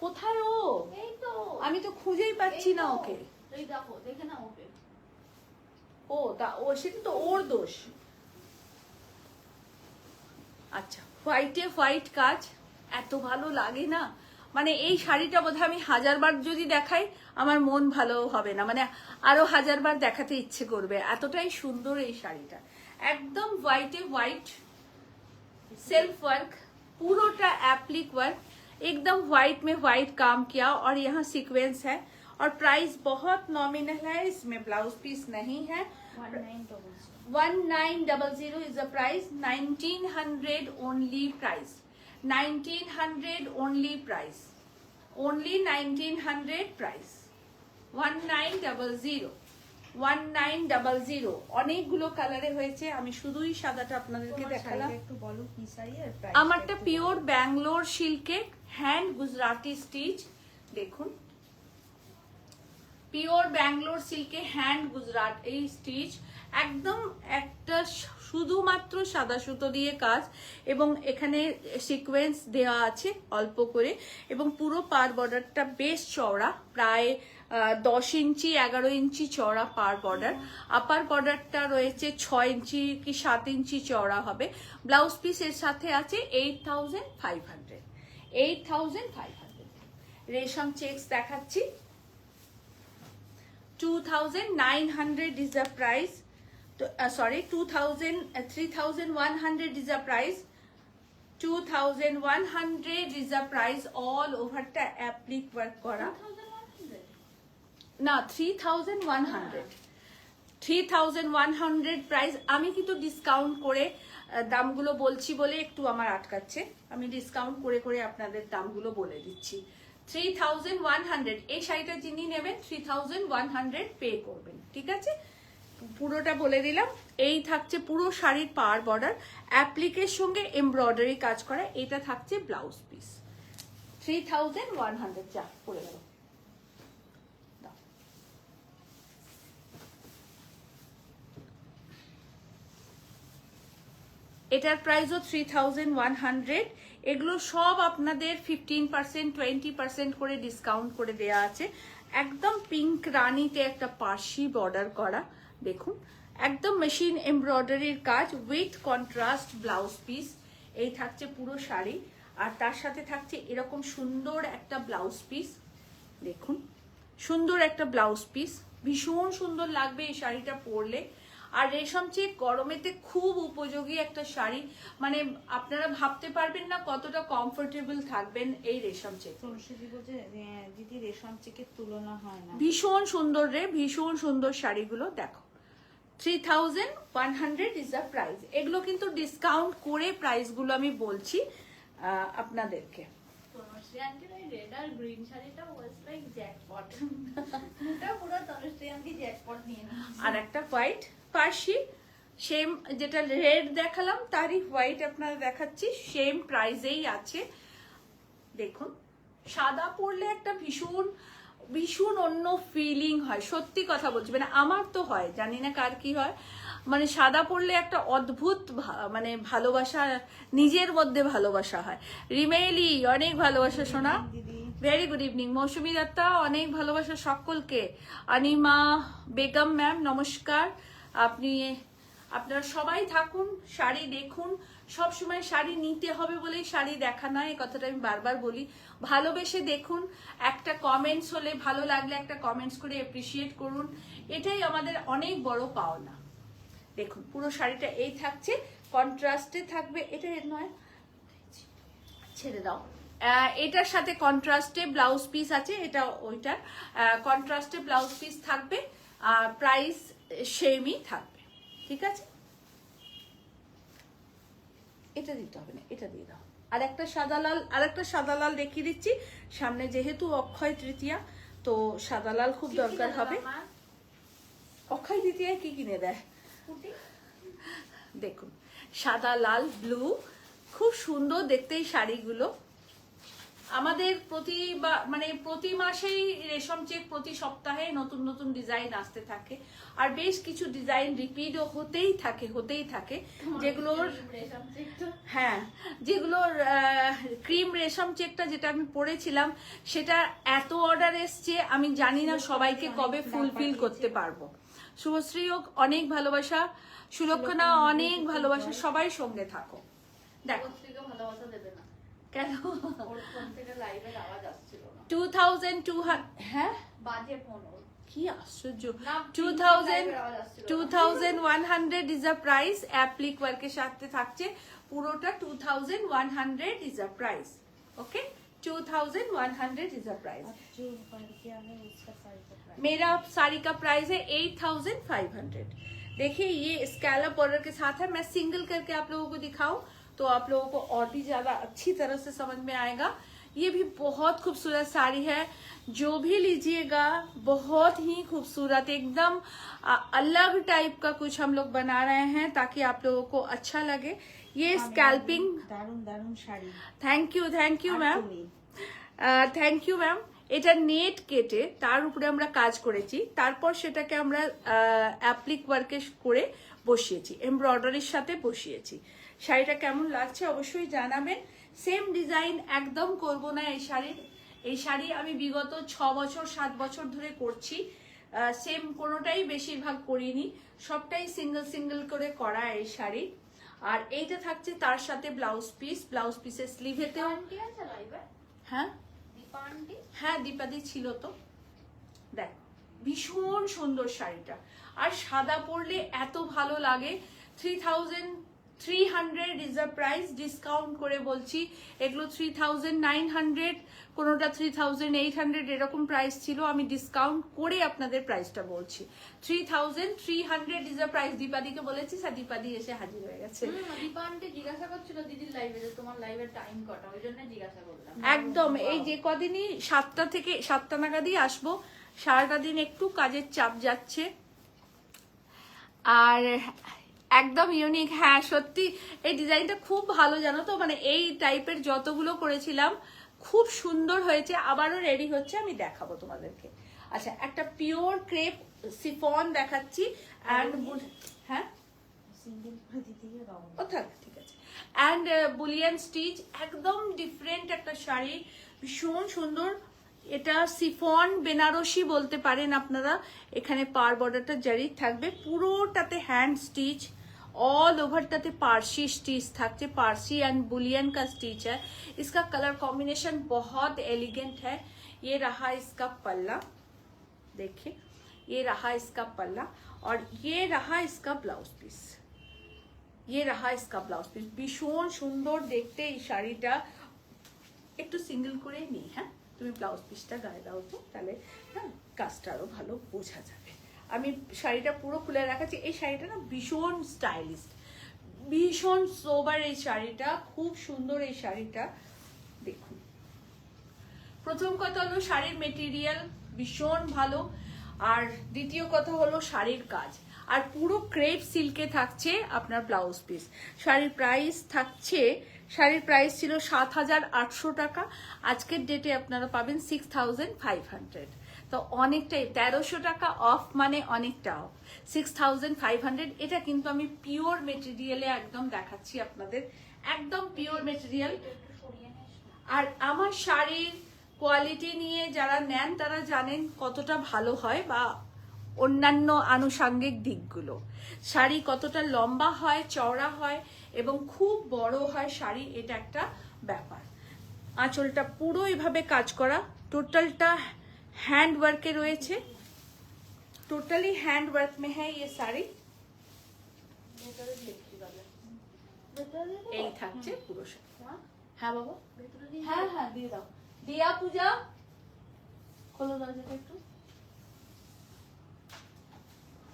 কোথায় ও? এই তো, আমি তো খুঁজেই পাচ্ছি না ওকে। এই দেখো, দেখে না ওকে। ও সেটা তো ওর দোষ। আচ্ছা, হোয়াইটে হোয়াইট কাজ এত ভালো লাগে না, মানে এই শাড়িটা বোধহয় আমি 1000 বার যদি দেখাই আমার মন ভালো হবে না, মানে আরো 1000 বার দেখাতে ইচ্ছে করবে, এতটাই সুন্দর এই শাড়িটা। একদম হোয়াইটে হোয়াইট सेल्फ वर्क, पूरोटा एप्लिक वर्क, एकदम व्हाइट में व्हाइट काम किया और यहाँ सीक्वेंस है और प्राइस बहुत नॉमिनल है, इसमें ब्लाउज पीस नहीं है। 1900 is the price, 1900 only price, 1900 only price, only 1900 price. 1900 1900 অনেকগুলো কালারে হয়েছে, আমি শুধুই সাদাটা আপনাদেরকে তোমার দেখালাম। শাড়িটা একটু বলো কি শাড়ি আর প্রাইস। আমারটা পিওর ব্যাঙ্গালোর সিল্কে হ্যান্ড গুজরাটি স্টিচ, দেখুন পিওর ব্যাঙ্গালোর সিল্কে হ্যান্ড গুজরাট এই স্টিচ, একদম একটা শুধুমাত্র সাদা সুতো দিয়ে কাজ এবং এখানে সিকোয়েন্স দেওয়া আছে অল্প করে, এবং পুরো পার বর্ডারটা বেশ চওড়া, প্রায় 10 ইঞ্চি 11 ইঞ্চি চওড়া পার বর্ডার। আপার বর্ডারটা রয়েছে 6 ইঞ্চি কি 7 ইঞ্চি চওড়া হবে। ব্লাউজ পিস এর সাথে আছে 8500 8500। রেশম চেকস দেখাচ্ছি, 2900 is the price. Sorry, 3100 is the price. 2100 is the price. All over the applique work kora. 2100 না 3100 3100 প্রাইস। আমি কিন্তু ডিসকাউন্ট করে দামগুলো বলছি বলে একটু আমার আটকাচ্ছে, আমি ডিসকাউন্ট করে করে আপনাদের দামগুলো বলে দিচ্ছি। 3100 এই শাড়িটা যিনি নেবেন 3100 পে করবেন, ঠিক আছে? পুরোটা বলে দিলাম। এই থাকছে পুরো শাড়ির পার বর্ডার, অ্যাপ্লিকের সঙ্গে এমব্রয়ডারি কাজ করা, এটা থাকছে ব্লাউজ পিস। 3100 যা পড়ে গেল। এটার প্রাইসও 3100। এগুলো সব আপনাদের 15% 20% করে ডিসকাউন্ট করে দেয়া আছে। একদম পিঙ্ক রানীতে একটা পার্সি বর্ডার করা, দেখুন একদম মেশিন এমব্রয়ডারির কাজ উইথ কন্ট্রাস্ট ব্লাউজ পিস। এই থাকছে পুরো শাড়ি, আর তার সাথে থাকছে এরকম সুন্দর একটা ব্লাউজ পিস, দেখুন সুন্দর একটা ব্লাউজ পিস, ভীষণ সুন্দর লাগবে এই শাড়িটা পরলে। আর রেশম চেক গরমেতে খুব উপযোগী একটা শাড়ি, মানে আপনারা ভাবতে পারবেন না কতটা কমফোর্টেবল থাকবেন এই রেশম চেক। তুলসী বলছে দিদি রেশম চেকের তুলনা হয় না। ভীষণ সুন্দর রে, ভীষণ সুন্দর শাড়িগুলো দেখো। 3100 ইজ দ্য প্রাইস। এগুলো কিন্তু ডিসকাউন্ট করে প্রাইসগুলো আমি বলছি আপনাদেরকে। তনুশ্রী আন্টির ওই রেড আর গ্রিন শাড়িটা ওয়াজ লাইক জ্যাকপট। ওটা পুরো তনুশ্রী আন্টি জ্যাকপট নিয়ে নিয়েছে। আর একটা হোয়াইট পার্সি, সেম যেটা রেড দেখালাম তারই হোয়াইট আপনারা দেখাচ্ছি, সেম প্রাইসেই আছে। দেখুন সাদা পরলে একটা ভীষণ ভীষণ অন্য ফিলিং হয়, সত্যি কথা বলছি, মানে আমার তো হয়, জানি না কার কি হয়, মানে সাদা পরলে একটা অদ্ভুত মানে ভালোবাসা, নিজের মধ্যে ভালোবাসা হয়। রিমেলি অনেক ভালোবাসা শোনা, ভেরি গুড ইভিনিং। মৌসুমী দত্তা অনেক ভালোবাসা সকলকে। অনিমা বেগম ম্যাম নমস্কার। আপনারা সবাই থাকুন, শাড়ি দেখুন, সব সময় শাড়ি নিতে হবে বলেই শাড়ি দেখা নয়, এই কথাটা আমি বারবার বলি। ভালোবেসে দেখুন, একটা কমেন্টস হলে ভালো লাগলে একটা কমেন্টস করে অ্যাপ্রিসিয়েট করুন, এটাই আমাদের অনেক বড় পাওনা। দেখুন পুরো শাড়িটা এই থাকছে, কন্ট্রাস্টে থাকবে, এটা নয় ছেড়ে দাও, এটার সাথে কন্ট্রাস্টে ব্লাউজ পিস আছে, এটা ওইটার কন্ট্রাস্টে ব্লাউজ পিস থাকবে, প্রাইস সেমই থাকবে, ঠিক আছে? এটা দিতে হবে না, এটা দিয়ে দাও। আর একটা সাদা লাল দেখিয়ে দিচ্ছি, সামনে যেহেতু অক্ষয় তৃতীয়া, তো সাদা লাল খুব দরকার হবে। অক্ষয় তৃতীয়ায় কি কিনে দেয় দেখুন, সাদা লাল ব্লু, খুব সুন্দর দেখতে এই শাড়িগুলো। আমাদের প্রতি মাসেই রেশম চেক, প্রতি সপ্তাহে নতুন নতুন ডিজাইন আসতে থাকে, আর বেশ কিছু ডিজাইন রিপিটও হতেই থাকে যেগুলোর, হ্যাঁ যেগুলোর ক্রিম রেশম চেকটা যেটা আমি পরেছিলাম, সেটা এত অর্ডার এসছে আমি জানি না সবাইকে কবে ফুলফিল করতে পারবো। শুভশ্রীও অনেক ভালোবাসা, সুলক্ষণা অনেক ভালোবাসা, সবাই সঙ্গে থাকো। দেখো ভালোবাসা দেবে না কেন? ওর ফোন থেকে লাইভের আওয়াজ আসছিল না। 2200, হ্যাঁ বাজে ফোন ওর। কি আশ্চর্য। না, 2100 ইজ আ প্রাইস, অ্যাপ্লিক ওয়ার্কের সাথে থাকছে পুরোটা। 2100 is a price, okay? 2100 is a price. मेरा साड़ी का प्राइस है 8500। देखिए ये स्कैलप बॉर्डर के साथ है, मैं सिंगल करके आप लोगों को दिखाऊं तो आप लोगों को और भी ज्यादा अच्छी तरह से समझ में आएगा। ये भी बहुत खूबसूरत साड़ी है, जो भी लीजिएगा बहुत ही खूबसूरत, एकदम अलग टाइप का कुछ हम लोग बना रहे हैं ताकि आप लोगों को अच्छा लगे। ये स्कैल्पिंग, দারুণ দারুণ শাড়ি। থ্যাংক ইউ আর ম্যাম, তুমি? Thank you ma'am. এটা নেট কেটে তার উপরে আমরা কাজ করেছি, তারপর সেটাকে আমরা অ্যাপ্লিক ওয়ার্কে করে বসিয়েছি, এমব্রয়ডারির সাথে বসিয়েছি। শাড়িটা কেমন লাগছে অবশ্যই জানাবেন। সেম ডিজাইন একদম করব না এই শাড়ির। এই শাড়ি আমি বিগত 6 বছর 7 বছর ধরে করছি, সেম কোনোটাই বেশিরভাগ করিনি, সবটাই সিঙ্গেল সিঙ্গেল করে করা এই শাড়ি। আর এইটা থাকছে তার সাথে ব্লাউজ পিস, ব্লাউজ পিসের স্লিভেতেও। আন্টি আছে লাইভে? হ্যাঁ দীপা আন্টি? হ্যাঁ, দীপাদি ছিল তো। দেখ ভীষণ সুন্দর শাড়িটা, আর সাদা পরলে এত ভালো লাগে। 3300 ইজ দ্য প্রাইস, ডিসকাউন্ট করে বলছি। এগুলো 3900, কোনোটা 3800 এরকম প্রাইস ছিল, আমি ডিসকাউন্ট করে আপনাদের প্রাইসটা বলছি। 3300 ইজ দ্য প্রাইস। দীপাদিকে বলেছি, স্যার দীপাদি এসে হাজির হয়ে গেছে। দীপা আন্টি জিজ্ঞাসা করছিল দিদির লাইভে যে তোমার লাইভের টাইম কটা, ওই জন্য জিজ্ঞাসা করলাম। একদম এই যে কদিনই 7টা থেকে 7টা নাগাদই আসবো, সারাটা দিন একটু কাজের চাপ যাচ্ছে। আর একদম ইউনিক, হ্যাঁ সত্যি এই ডিজাইনটা খুব ভালো, জানো তো, মানে এই টাইপের যতগুলো করেছিলাম খুব সুন্দর হয়েছে, আবারও রেডি হচ্ছে, আমি দেখাবো তোমাদেরকে। আচ্ছা, একটা পিওর ক্রেপ সিফন দেখাচ্ছি, অ্যান্ড হ্যাঁ সিঙ্গেল করে দিতে গিয়ে রং। ও থাক, ঠিক আছে। অ্যান্ড বুলিয়ান স্টিচ, একদম ডিফারেন্ট একটা শাড়ি, ভীষণ সুন্দর। এটা সিফন বেনারসি বলতে পারেন আপনারা। এখানে পার বর্ডারটা জারি থাকবে, পুরোটাতে হ্যান্ড স্টিচ, ऑल ओवरटाते पारसी स्टिच থাকছে, पारसी एंड बुलियन का स्टिच है। इसका कलर कॉम्बिनेशन बहुत एलिगेंट है। ये रहा इसका पल्ला, देखिए ये रहा इसका पल्ला, और ये रहा इसका ब्लाउज पीस, ये रहा इसका ब्लाउज पीस। ভীষণ সুন্দর দেখতে এই শাড়িটা। একটু সিঙ্গেল করে নিই, হ্যাঁ তুমি ব্লাউজ পিসটা গায়ে দাও তো, তাহলে হ্যাঁ কাজটা আরো ভালো বোঝা যাবে। আমি শাড়িটা পুরো খুলে রাখাচ্ছি। এই শাড়িটা না ভীষণ স্টাইলিশ, ভীষণ সোবার এই শাড়িটা, খুব সুন্দর এই শাড়িটা। দেখুন, প্রথম কথা হলো শাড়ির মেটেরিয়াল ভীষণ ভালো, আর দ্বিতীয় কথা হলো শাড়ির কাজ, আর পুরো ক্রেপ সিল্কে থাকছে আপনার ব্লাউজ পিস। শাড়ির প্রাইস ছিল 7,800 টাকা, আজকের ডেটে আপনারা পাবেন 6,500। তো অনেকটাই, 1300 টাকা অফ মানে অনেকটা অফ, 6,500। এটা কিন্তু আমি পিওর মেটেরিয়ালে একদম দেখাচ্ছি আপনাদের, একদম পিওর মেটেরিয়াল। আর আমার শাড়ির কোয়ালিটি নিয়ে যারা নেন তারা জানেন কতটা ভালো হয়, বা অন্যান্য আনুষঙ্গিক দিকগুলো, শাড়ি কতটা লম্বা হয়, চওড়া হয় এবং খুব বড় হয় শাড়ি, এটা একটা ব্যাপার। আঁচলটা পুরো এভাবে কাজ করা, টোটালটা हैंड वर्क के রয়েছে, टोटली हैंड वर्क में है ये साड़ी। এই থাকছে পুরো শাড়ি। হ্যাঁ বাবা, হ্যাঁ হ্যাঁ দিয়ে দাও। দিয়া পূজা খোলো দরজাটা একটু।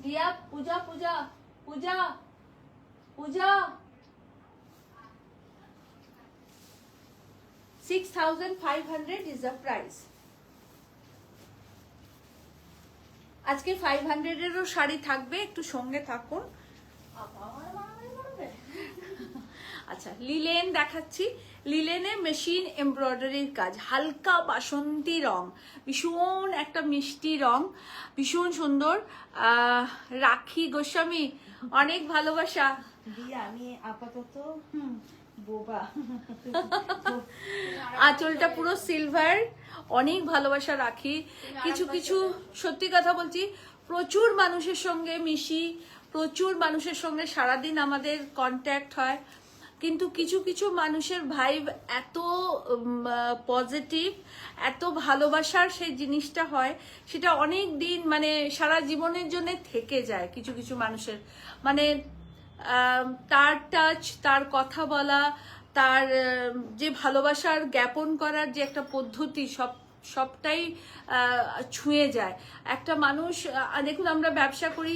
দিয়া পূজা পূজা পূজা পূজা 6,500 is the price। আজকে 500 এরও শাড়ি থাকবে, একটু সঙ্গে থাকুন। আচ্ছা, লিলেন দেখাচ্ছি। লিলেনে মেশিন এমব্রয়ডারির কাজ, হালকা বাসন্তী রং, ভীষণ একটা মিষ্টি রং, ভীষণ সুন্দর। রাখি গোস্বামী, অনেক ভালোবাসা। দিয়ে আমি আপাতত বোবা। আঁচলটা পুরো সিলভার, অনেক ভালোবাসা রাখি। কিছু কিছু সত্যি কথা বলছি, প্রচুর মানুষের সঙ্গে মিশি, প্রচুর মানুষের সঙ্গে সারাদিন আমাদের কন্ট্যাক্ট হয়, কিন্তু কিছু কিছু মানুষের ভাইব এত পজিটিভ, এত ভালোবাসার সেই জিনিসটা হয়, সেটা অনেক দিন মানে সারা জীবনের জন্য থেকে যায়। কিছু কিছু মানুষের মানে তার টাচ, তার কথা বলা, তার যে ভালোবাসার জ্ঞাপন করার যে একটা পদ্ধতি, সবটাই ছুঁয়ে যায় একটা মানুষ। দেখুন, আমরা ব্যবসা করি,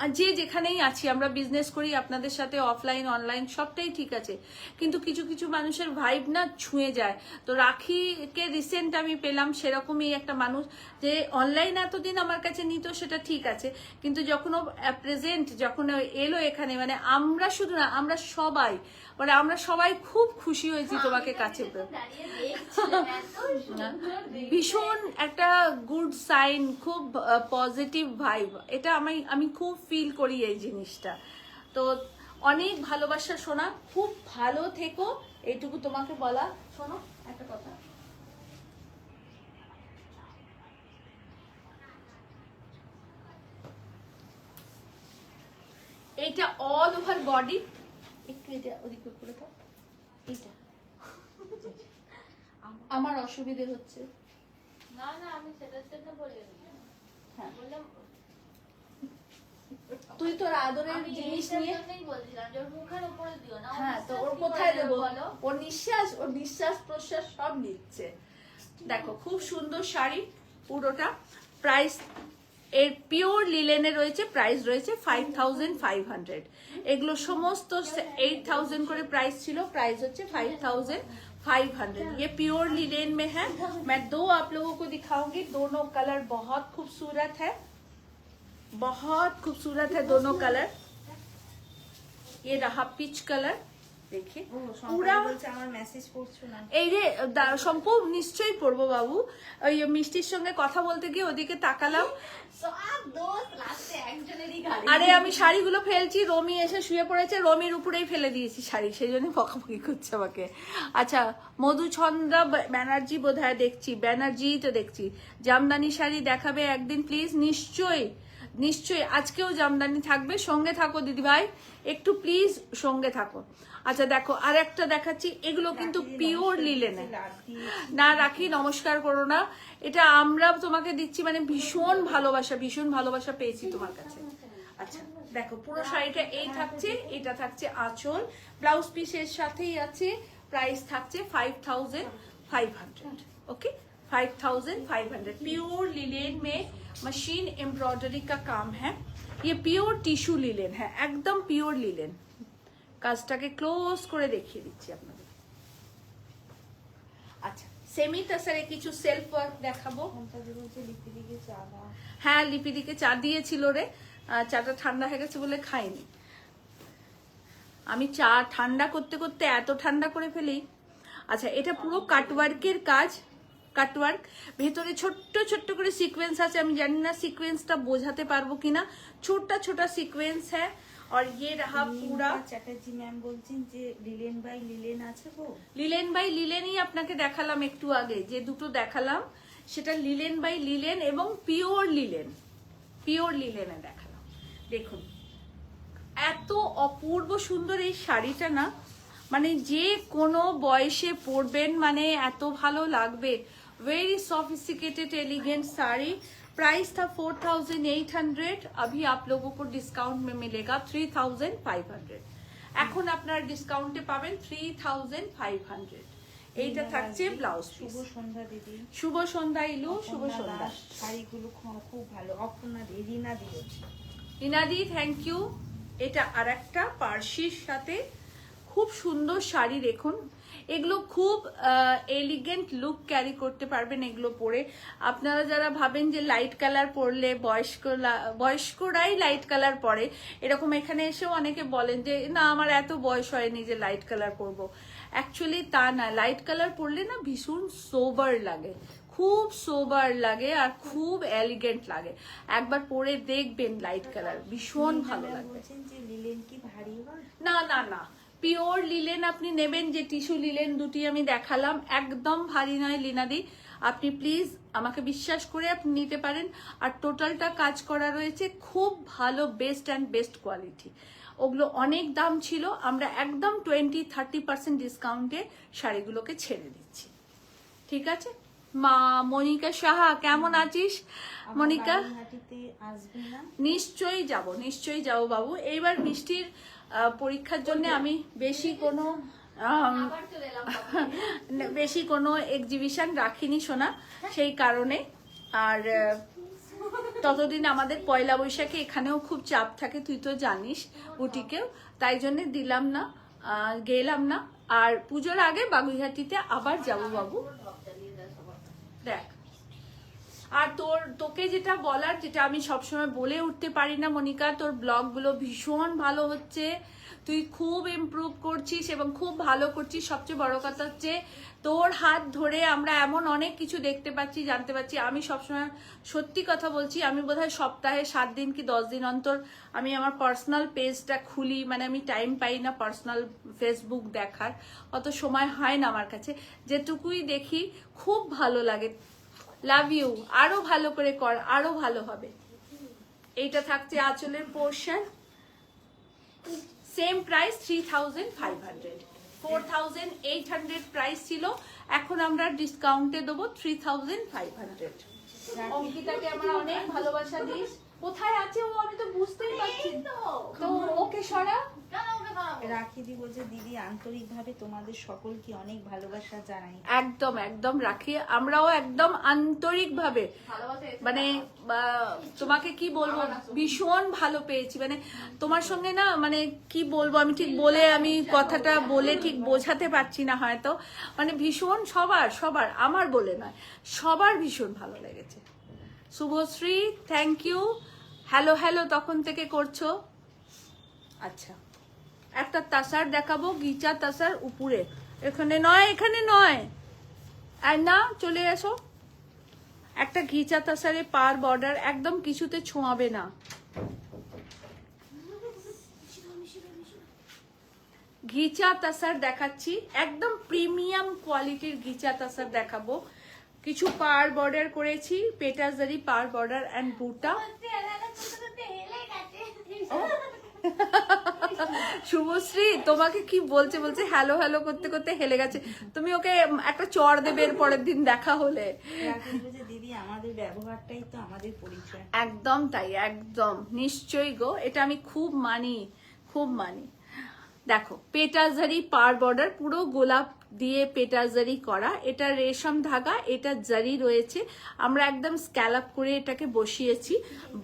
আর যে যেখানেই আছি আমরা বিজনেস করি, আপনাদের সাথে অফলাইন অনলাইন সবটাই ঠিক আছে, কিন্তু কিছু কিছু মানুষের ভাইব না ছুঁয়ে যায়। তো রাখিকে রিসেন্ট আমি পেলাম সেরকমই একটা মানুষ, যে অনলাইন এতদিন আমার কাছে নিত সেটা ঠিক আছে, কিন্তু যখন ও প্রেজেন্ট যখন ও এলো এখানে, মানে আমরা শুধু না, আমরা সবাই, মানে আমরা সবাই খুব খুশি হয়েছি তোমাকে কাছে পেয়ে। দাঁড়িয়ে দেখছিলাম, এত সুন্দর দেখতে। ভীষণ একটা গুড সাইন, খুব পজিটিভ ভাইব, এটা আমি খুব ফিল করি এই জিনিসটা। তো অনেক ভালোবাসা শোনা, খুব ভালো থেকো, এইটুকু তোমাকে বলা। শোনো একটা কথা, এইটা অল ওভার বডি, একটু এটা ওদিকে করে দাও, এইটা আমার অসুবিধে হচ্ছে। না না, আমি সেটার জন্য বলিনি। হ্যাঁ, বললাম তুই তোর আদরের আমি জিনিস এইটার নিয়ে, জন্যই বলছিলাম যে ওর মুখের উপরে দিও না। হ্যাঁ, তো ওর নিঃশ্বাস কি কোথায় করে দেবো বলো? ওর নিঃশ্বাস সব নিচ্ছে। দেখো খুব সুন্দর শাড়ি পুরোটা, প্রাইস এর পিওর লিলেনে রয়েছে, প্রাইস রয়েছে 5500। এগুলো সমস্ত 8000 করে প্রাইস ছিল, প্রাইস হচ্ছে 5500। ये प्योर लिलेन में है। मैं दो आप लोगों को दिखाऊंगी, दोनों कलर बहुत खूबसूरत है, बहुत खूबसूरत है दोनों कलर। ये रहा पिच कलर, देखिए पूरा। আমার মেসেজ করছো না? এই রে শম্পু, নিশ্চয়ই পড়বো বাবু। ওই মিষ্টির সঙ্গে কথা বলতে গিয়ে ওদিকে তাকালাম, সব দোষ লাস্টে একজনেরই গাড়ি। আরে আমি শাড়িগুলো ফেলছি, রমি এসে শুয়ে পড়েছে, রমির উপরেই ফেলে দিয়েছি শাড়ি, সেই জন্য বকাবকি করছে আমাকে। আচ্ছা, মধুচন্দ্রা ব্যানার্জি বোধহয় দেখছি, ব্যানার্জি তো দেখছি। জামদানি শাড়ি দেখাবে একদিন প্লিজ? নিশ্চয়ই নিশ্চয়ই, আজকেও জামদানি থাকবে, সঙ্গে থাকো দিদি ভাই, একটু প্লিজ সঙ্গে থাকো। আচ্ছা দেখো, আর একটা দেখাচ্ছি, এগুলো কিন্তু পিওর লিলেনে। না রাখি, নমস্কার করো না, এটা আমরা তোমাকে দিচ্ছি, মানে ভীষণ ভালোবাসা পেয়েছি তোমার কাছে। আচ্ছা দেখো, পুরো শাড়িটা এই থাকছে, এটা থাকছে আঁচল, ব্লাউজ পিসের সাথেই আছে, প্রাইস থাকছে 5500। ओके, 5500। प्योर लिलेन में मशीन एम्ब्रॉयडरी का काम है, ये प्योर टिश्यू लिलेन है, एकदम प्योर लिलेन। কাজটাকে ক্লোজ করে দেখিয়ে দিচ্ছি আপনাদের। আচ্ছা, সেমি টাসারে কিছু সেলফ ওয়ার্ক দেখাবো। হ্যাঁ, লিপিদিকে চা দিয়েছিল রে, চাটা ঠান্ডা হয়ে গেছে বলে খাইনি। আমি চা ঠান্ডা করতে করতে এত ঠান্ডা করে ফেলি। আচ্ছা, এটা পুরো কাটওয়ার্কের কাজ, কাটওয়ার্ক, ভেতরে ছোট্ট ছোট্ট করে সিকোয়েন্স আছে, আমি জানি না সিকোয়েন্সটা বোঝাতে পারবো কিনা, ছোটা ছোটা সিকোয়েন্স হ্যাঁ। और ये रहा पूरा। চ্যাটার্জি ম্যাম বলছেন যে লিলেন বাই লিলেন আছে গো। লিলেন বাই লিলেনই আপনাকে দেখালাম একটু আগে, যে দুটো দেখালাম সেটা লিলেন বাই লিলেন এবং পিওর লিলেনে দেখালাম। দেখুন এত অপূর্ব সুন্দর এই শাড়িটা না, মানে যে কোনো বয়সে পরবেন, মানে এত ভালো লাগবে। Very sophisticated elegant sari, price था 4800, अभी आप लोगों को डिस्काउंट में मिलेगा 3500। এখন আপনারা ডিসকাউন্টে পাবেন 3500। এইটা থাকছে ব্লাউজ পিস। শুভ সন্ধ্যা দিদি। শুভ সন্ধ্যা ইলু, শুভ সন্ধ্যা। শাড়িগুলো খুব ভালো। অপর্ণা দি, রিনা দি, রিনাদি থ্যাংক ইউ। এটা আরেকটা পার্সির সাথে খুব সুন্দর শাড়ি, দেখুন এগুলো খুব এলিগেন্ট লুক ক্যারি করতে পারবেন এগুলো পরে। আপনারা যারা ভাবেন যে লাইট কালার পরলে বয়স্করাই লাইট কালার পরে, এরকম এখানে এসেও অনেকে বলেন যে না আমার এত বয়স হয়নি যে লাইট কালার পরবো। অ্যাকচুয়ালি তা না, লাইট কালার পরলে না ভীষণ সোবার লাগে, খুব সোবার লাগে আর খুব এলিগেন্ট লাগে। একবার পরে দেখবেন লাইট কালার, ভীষণ ভালো লাগবে। বলছেন যে লিলেন কি ভারী হয়? না না না, পিওর লিলেন আপনি নেবেন, যে টিস্যু লিলেন দুটি আমি দেখালাম, একদম ভারী নয় লিনাদি, আপনি প্লিজ আমাকে বিশ্বাস করে আপনি নিতে পারেন। আর টোটালটা কাজ করা রয়েছে, খুব ভালো বেস্ট অ্যান্ড বেস্ট কোয়ালিটি। ওগুলো অনেক দাম ছিল, আমরা একদম 20-30% ডিসকাউন্টে শাড়িগুলোকে ছেড়ে দিচ্ছি, ঠিক আছে? মা মনিকা সাহা কেমন আছিস মনিকা? নিশ্চয়ই যাব বাবু। এইবার মিষ্টির পরীক্ষার জন্য আমি বেশি কোনো এক্সিবিশন রাখিনি সোনা, সেই কারণে। আর ততদিন আমাদের পয়লা বৈশাখে এখানেও খুব চাপ থাকে, তুই তো জানিস বুটিকেও, তাই জন্য দিলাম না, গেলাম না। আর পুজোর আগে বাগুইহাটিতে আবার যাবো বাবু। দেখ, আর তোকে যেটা বলার, যেটা আমি সবসময় বলে উঠতে পারি না মনিকা, তোর ব্লগগুলো ভীষণ ভালো হচ্ছে, তুই খুব ইমপ্রুভ করছিস এবং খুব ভালো করছিস। সবচেয়ে বড় কথা হচ্ছে তোর হাত ধরে আমরা এমন অনেক কিছু দেখতে পাচ্ছি, জানতে পারছি। আমি সবসময় সত্যি কথা বলছি, আমি বোধহয় সপ্তাহে 7 দিন কি 10 দিন অন্তর আমি আমার পার্সোনাল পেজটা খুলি, মানে আমি টাইম পাই না পার্সোনাল ফেসবুক দেখার, অত সময় হয় না আমার কাছে। যেটুকুই দেখি খুব ভালো লাগে। লাভ ইউ, আরো ভালো করে কর, আরো ভালো হবে। এইটা থাকছে আঁচলের পোর্শন, সেম প্রাইস 3500, 4800 প্রাইস ছিল, এখন আমরা ডিসকাউন্টে দেবো 3500। অঙ্কিতাকে আমরা অনেক ভালোবাসা দিস। কোথায় আছে ও, আমি তো বুঝতেই পারছি তো, ওকে সরা। রাখি দি বলছে দিদি আন্তরিকভাবে তোমাদের সকলকে অনেক ভালোবাসা জানাই। একদম একদম রাখি, আমরাও একদম আন্তরিকভাবে, মানে তোমাকে কি বলবো, ভীষণ ভালো পেয়েছি। মানে তোমার সঙ্গে না, মানে কি বলবো আমি ঠিক বলে, আমি কথাটা বলে ঠিক বোঝাতে পারছি না হয়তো, মানে ভীষণ সবার আমার বলে নয়, সবার ভীষণ ভালো লেগেছে। শুভশ্রী থ্যাংক ইউ, হ্যালো তখন থেকে করছো। আচ্ছা, একটা তাসার দেখাবো, গিচা তাসার উপরে, এখানে নয় আর না, চলে এসো। একটা ঘিচা তাসারে পার বর্ডার, একদম কিছুতে ছোঁয়াবে না। ঘিচা তাসার দেখাচ্ছি, একদম প্রিমিয়াম কোয়ালিটির ঘিচা তাসার দেখাবো। কিছু পার বর্ডার করেছি, পেটাজারি পার বর্ডার অ্যান্ড বুটা। শুভশ্রী তোমাকে কি বলছে হ্যালো করতে করতে হেলে গেছে। তুমি ওকে একটা চড় দেবে এর পরের দিন দেখা হলে। দিদি আমাদের ব্যবহারটাই তো আমাদের পরিচয়। একদম তাই, একদম নিশ্চয়ই গো, এটা আমি খুব মানি। দেখো, পেটাজারি পার বর্ডার, পুরো গোলাপ দিয়ে পেটাজারি করা, এটা রেশম ধাগা, এটা জারি রয়েছে, আমরা একদম স্ক্যালাপ করে এটাকে বসিয়েছি।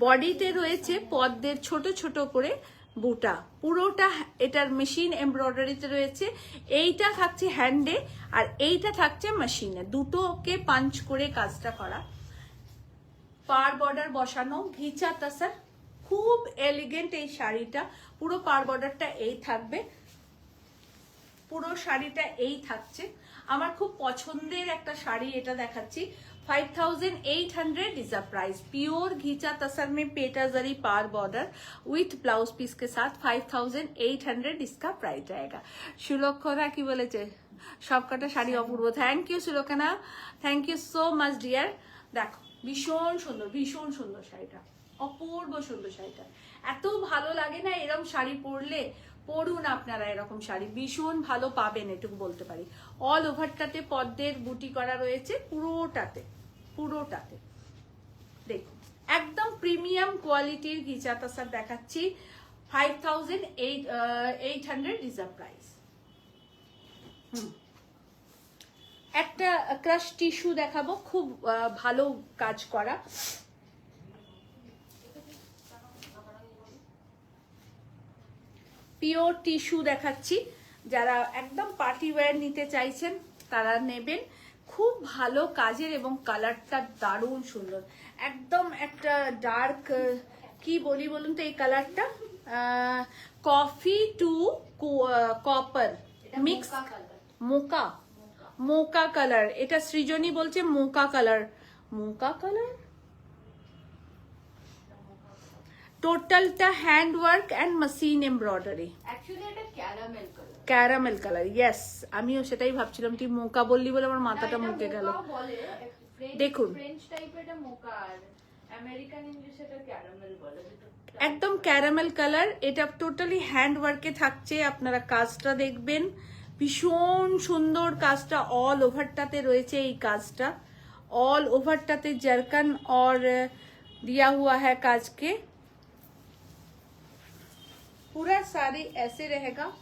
বডিতে রয়েছে পদ্মের ছোট ছোট করে বুটা, পুরোটা এটার মেশিন এমব্রয়ডারিতে রয়েছে। এইটা থাকছে হ্যান্ডে আর এইটা থাকছে মেশিনে, দুটোকে পাঞ্চ করে কাজটা করা। পার বর্ডার বসানো, ঘিচা তাসার, খুব এলিগেন্ট এই শাড়িটা। পুরো পার বর্ডারটা এই থাকবে, পুরো শাড়িটা এই থাকছে। আমার খুব পছন্দের একটা শাড়ি এটা দেখাচ্ছি, 5800 is the price. Pure ghicha tussar में पेटा जरी पार बॉर्डर विथ ब्लाउज पीस के साथ 5800 इसका प्राइस रहेगा। সুলক্ষণা কি বলেছে, সবকটা শাড়ি অপূর্ব। Thank you Sulakshana, thank you so much dear. দেখো ভীষণ সুন্দর শাড়িটা, অপূর্ব সুন্দর শাড়িটা। এত ভালো লাগে না এরকম শাড়ি পরলে, পরুন আপনারা এরকম শাড়ি, ভীষণ ভালো পাবেন এটুকু বলতে পারি। অল ওভারটাতে পদ্মের বুটি করা রয়েছে, পুরোটাতে দেখুন, একদম প্রিমিয়াম কোয়ালিটির ঘিচা তাসার দেখাচ্ছি, 5800 ইজ দ্য প্রাইস। একটা ক্রাশ টিস্যু দেখাবো, খুব ভালো কাজ করা, পিওর টিস্যু দেখাচ্ছি। যারা একদম পার্টি ওয়্যার নিতে চাইছেন তারা নেবেন, খুব ভালো কাজের এবং কালারটা দারুণ সুন্দর, একদম একটা ডার্ক, কি বলি বলুন তো এই কালারটা, কফি টু কপার মিক্স, মোকা কালার। এটা সৃজনী বলছে মোকা কালার, টোটালটা hand work and machine embroidery. Actually এটা ক্যারামেল কালার, ইয়েস, আমিও সেটাই ভাবছিলাম, তুই মোকা বললি বলে আমার মাথাটা মুকে গেল। দেখুন ফ্রেঞ্চ টাইপের এটা মোকা, আর আমেরিকান ইংলিশে এটা ক্যারামেল বলে। একদম ক্যারামেল কালার, এটা টোটালি হ্যান্ড ওয়ার্কে থাকছে, আপনারা কাজটা দেখবেন, ভীষণ সুন্দর কাজটা। অল ওভারটাতে রয়েছে এই কাজটা, ऑल ओवरटाते जरकन और दिया हुआ है काज के। पूरा साड़ी ऐसे रहेगा,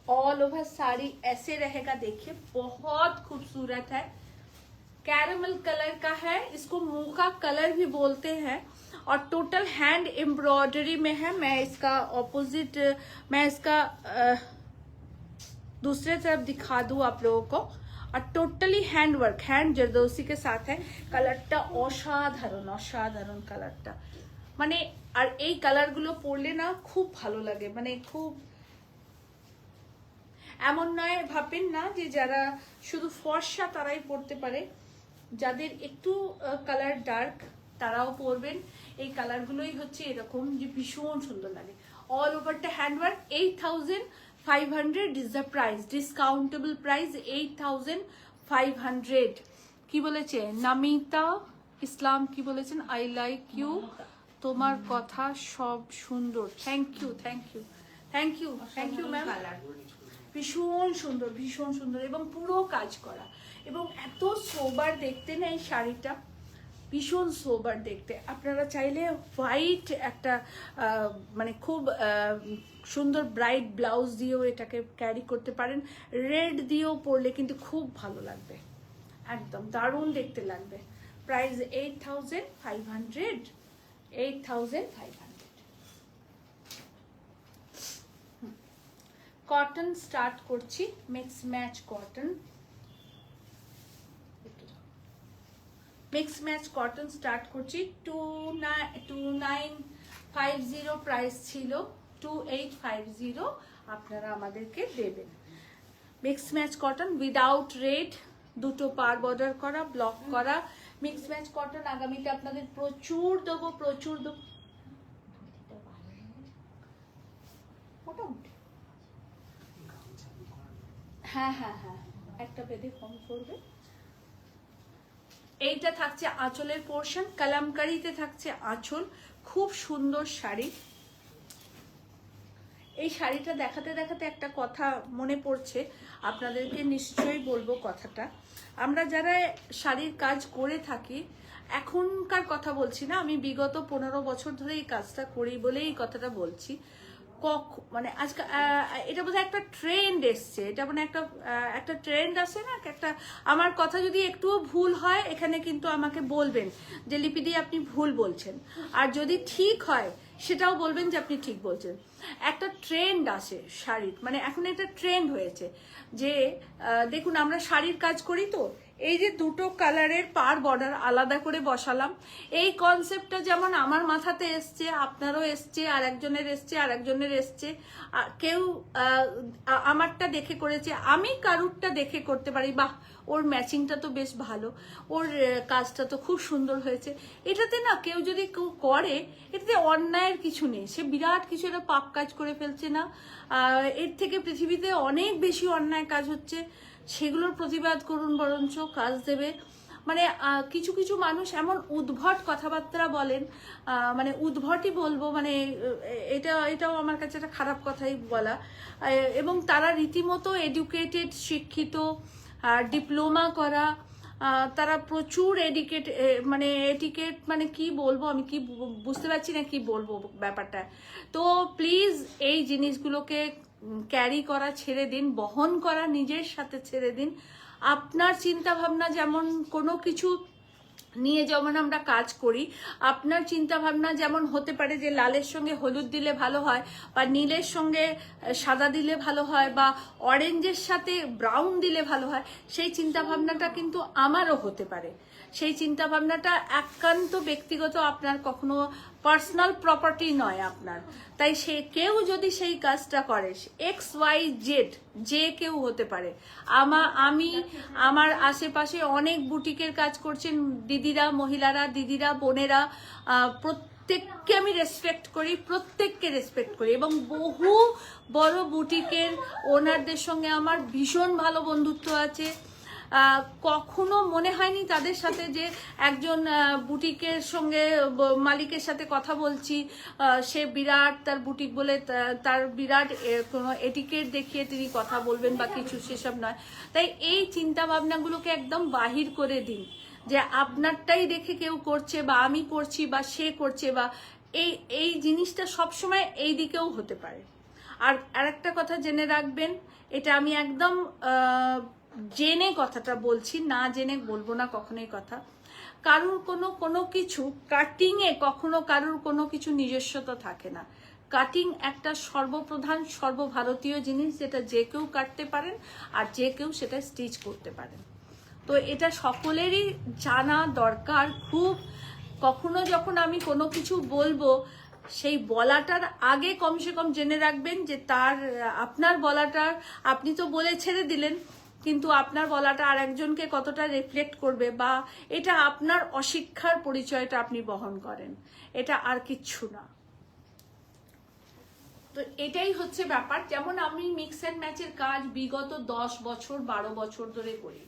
ऑल ओवर साड़ी ऐसे रहेगा। देखिए बहुत खूबसूरत है, कैरमल कलर का है, इसको मूका कलर भी बोलते हैं और टोटल हैंड एम्ब्रॉयडरी में है। मैं इसका ऑपोजिट, मैं इसका दूसरे तरफ दिखा दूं आप लोगों को। और totally hand work, hand zardozi के साथ है। কালারটা অসাধারণ, অসাধারণ কালারটা, মানে আর এই কালারগুলো পরলে না খুব ভালো লাগে, মানে খুব এমন নয় ভাবেন না যে যারা শুধু ফর্সা তারাই পরতে পারে, যাদের একটু কালার ডার্ক তারাও পরবেন। এই কালারগুলোই হচ্ছে এরকম যে ভীষণ সুন্দর লাগে। অল ওভারটা handwork. 8500 is the price, discountable price 8500। কি বলেছে নামিতা ইসলাম, কি বলেছেন? আই লাইক ইউ, তোমার কথা সব সুন্দর। Thank you, thank you, thank you, thank you ma'am. ভীষণ সুন্দর, ভীষণ সুন্দর এবং পুরো কাজ করা এবং এত সোবার দেখতে না এই শাড়িটা, ভীষণ সোবার দেখতে। আপনারা চাইলে হোয়াইট একটা মানে খুব সুন্দর ব্রাইট ব্লাউজ দিয়েও এটাকে ক্যারি করতে পারেন, রেড দিয়েও পরলে কিন্তু খুব ভালো লাগবে, একদম দারুণ দেখতে লাগবে। প্রাইস 8500, 8500। কটন স্টার্ট করছি, mix match cotton, mix match cotton start করছি। 2950 প্রাইস ছিল, 2850 আপনারা আমাদেরকে দেবেন। Mix match cotton without red, দুটো পার বর্ডার করা, ব্লক করা মিক্স ম্যাচ কটন। আগামীতে আপনাদের প্রচুর দেবো, প্রচুর দেবো। মোটামুটি হ্যাঁ হ্যাঁ হ্যাঁ, একটা বেঁধে কম করবে। এইটা থাকছে আঁচলের পোর্শন, কালামকারীতে থাকছে আঁচল, খুব সুন্দর শাড়ি। এই শাড়িটা দেখাতে দেখাতে একটা কথা মনে পড়ছে, আপনাদেরকে নিশ্চয়ই বলবো কথাটা। আমরা যারা শাড়ির কাজ করে থাকি, এখনকার কথা বলছি না, আমি বিগত 15 বছর ধরে এই কাজটা করি বলে এই কথাটা বলছি। মানে আজকে এটা বোধহয় একটা ট্রেন্ড এসছে, এটা মানে একটা ট্রেন্ড আছে না একটা। আমার কথা যদি একটুও ভুল হয় এখানে কিন্তু আমাকে বলবেন যে লিপিদি আপনি ভুল বলছেন, আর যদি ঠিক হয় সেটাও বলবেন যে আপনি ঠিক বলছেন। একটা ট্রেন্ড আসে শাড়ির, মানে এখন একটা ট্রেন্ড হয়েছে যে দেখুন আমরা শাড়ির কাজ করি তো, এই যে দুটো কালারের পার বর্ডার আলাদা করে বসালাম, এই কনসেপ্টটা যেমন আমার মাথাতে এসছে, আপনারও এসছে, আর একজনের এসছে, আর একজনের এসছে। কেউ আমারটা দেখে করেছে, আমি কারুরটা দেখে করতে পারি, বাহ ওর ম্যাচিংটা তো বেশ ভালো, ওর কাজটা তো খুব সুন্দর হয়েছে। এটাতে না কেউ যদি করে, এটাতে অন্যায়ের কিছু নেই, সে বিরাট কিছু একটা পাপ কাজ করে ফেলছে না। এর থেকে পৃথিবীতে অনেক বেশি অন্যায় কাজ হচ্ছে, সেগুলোর প্রতিবাদ করুন, বরঞ্চ কাজ দেবে। মানে কিছু কিছু মানুষ এমন উদ্ভট কথাবার্তা বলেন, মানে উদ্ভটই বলবো, মানে এটাও আমার কাছে একটা খারাপ কথাই বলা। এবং তারা রীতিমতো এডুকেটেড, শিক্ষিত, ডিপ্লোমা করা, তারা প্রচুর মানে এটিকেট, মানে কি বলবো আমি, কি বুঝতে পারছি না কি বলবো ব্যাপারটা। তো প্লিজ এই জিনিসগুলোকে ক্যারি করা ছেড়ে দিন, বহন করা নিজের সাথে ছেড়ে দিন। আপনার চিন্তা ভাবনা যেমন কোনো কিছু নিয়ে যেমন আমরা কাজ করি, আপনার চিন্তা ভাবনা যেমন হতে পারে যে লালের সঙ্গে হলুদ দিলে ভালো হয়, বা নীলের সঙ্গে সাদা দিলে ভালো হয়, বা অরেঞ্জের সাথে ব্রাউন দিলে ভালো হয়, সেই চিন্তা ভাবনাটা কিন্তু আমারও হতে পারে। সেই চিন্তা ভাবনাটা একান্ত ব্যক্তিগত, আপনার কখনো পার্সোনাল প্রপার্টি নয় আপনার। তাই সে কেউ যদি সেই কাজটা করে, XYZ যে কেউ হতে পারে। আমি আমার আশেপাশে অনেক বুটিকের কাজ করছেন দিদিরা, মহিলারা, দিদিরা, বোনেরা, প্রত্যেককে আমি রেসপেক্ট করি, প্রত্যেককে রেসপেক্ট করি, এবং বহু বড় বুটিকের ওনারদের সঙ্গে আমার ভীষণ ভালো বন্ধুত্ব আছে। কখনো মনে হয়নি তাদের সাথে যে একজন বুটিকের সঙ্গে মালিকের সাথে কথা বলছি, সে বিরাট তার বুটিক বলে তার বিরাট কোনো এটিকেট দেখিয়ে তিনি কথা বলবেন বা কিছু, সেসব নয়। তাই এই চিন্তা ভাবনাগুলোকে একদম বাহির করে দিন, যে আপনারটাই দেখে কেউ করছে, বা আমি করছি, বা সে করছে, বা এই জিনিসটা সবসময় এই দিকেও হতে পারে। আর আরেকটা কথা জেনে রাখবেন, এটা আমি একদম জেনে কথাটা বলছি, না জেনে বলবো না কখনোই কথা। কারুর কোনো কিছু কাটিংয়ে কখনো কারুর কোনো কিছু নিজস্বতা থাকে না। কাটিং একটা সর্বপ্রধান সর্বভারতীয় জিনিস, যেটা যে কেউ কাটতে পারেন আর যে কেউ সেটা স্টিচ করতে পারেন। তো এটা সকলেরই জানা দরকার খুব। কখনো যখন আমি কোনো কিছু বলবো, সেই বলাটার আগে কমসে কম জেনে রাখবেন যে আপনার বলাটার, আপনি তো বলে ছেড়ে দিলেন, কিন্তু আপনার বলাটা আর একজনকে কতটা রিফ্লেক্ট করবে, বা এটা আপনার অশিক্ষার পরিচয়টা আপনি বহন করেন, এটা আর কিচ্ছু না। তো এটাই হচ্ছে ব্যাপার। যেমন আমি মিক্স অ্যান্ড ম্যাচের কাজ বিগত 10 বছর 12 বছর ধরে করি,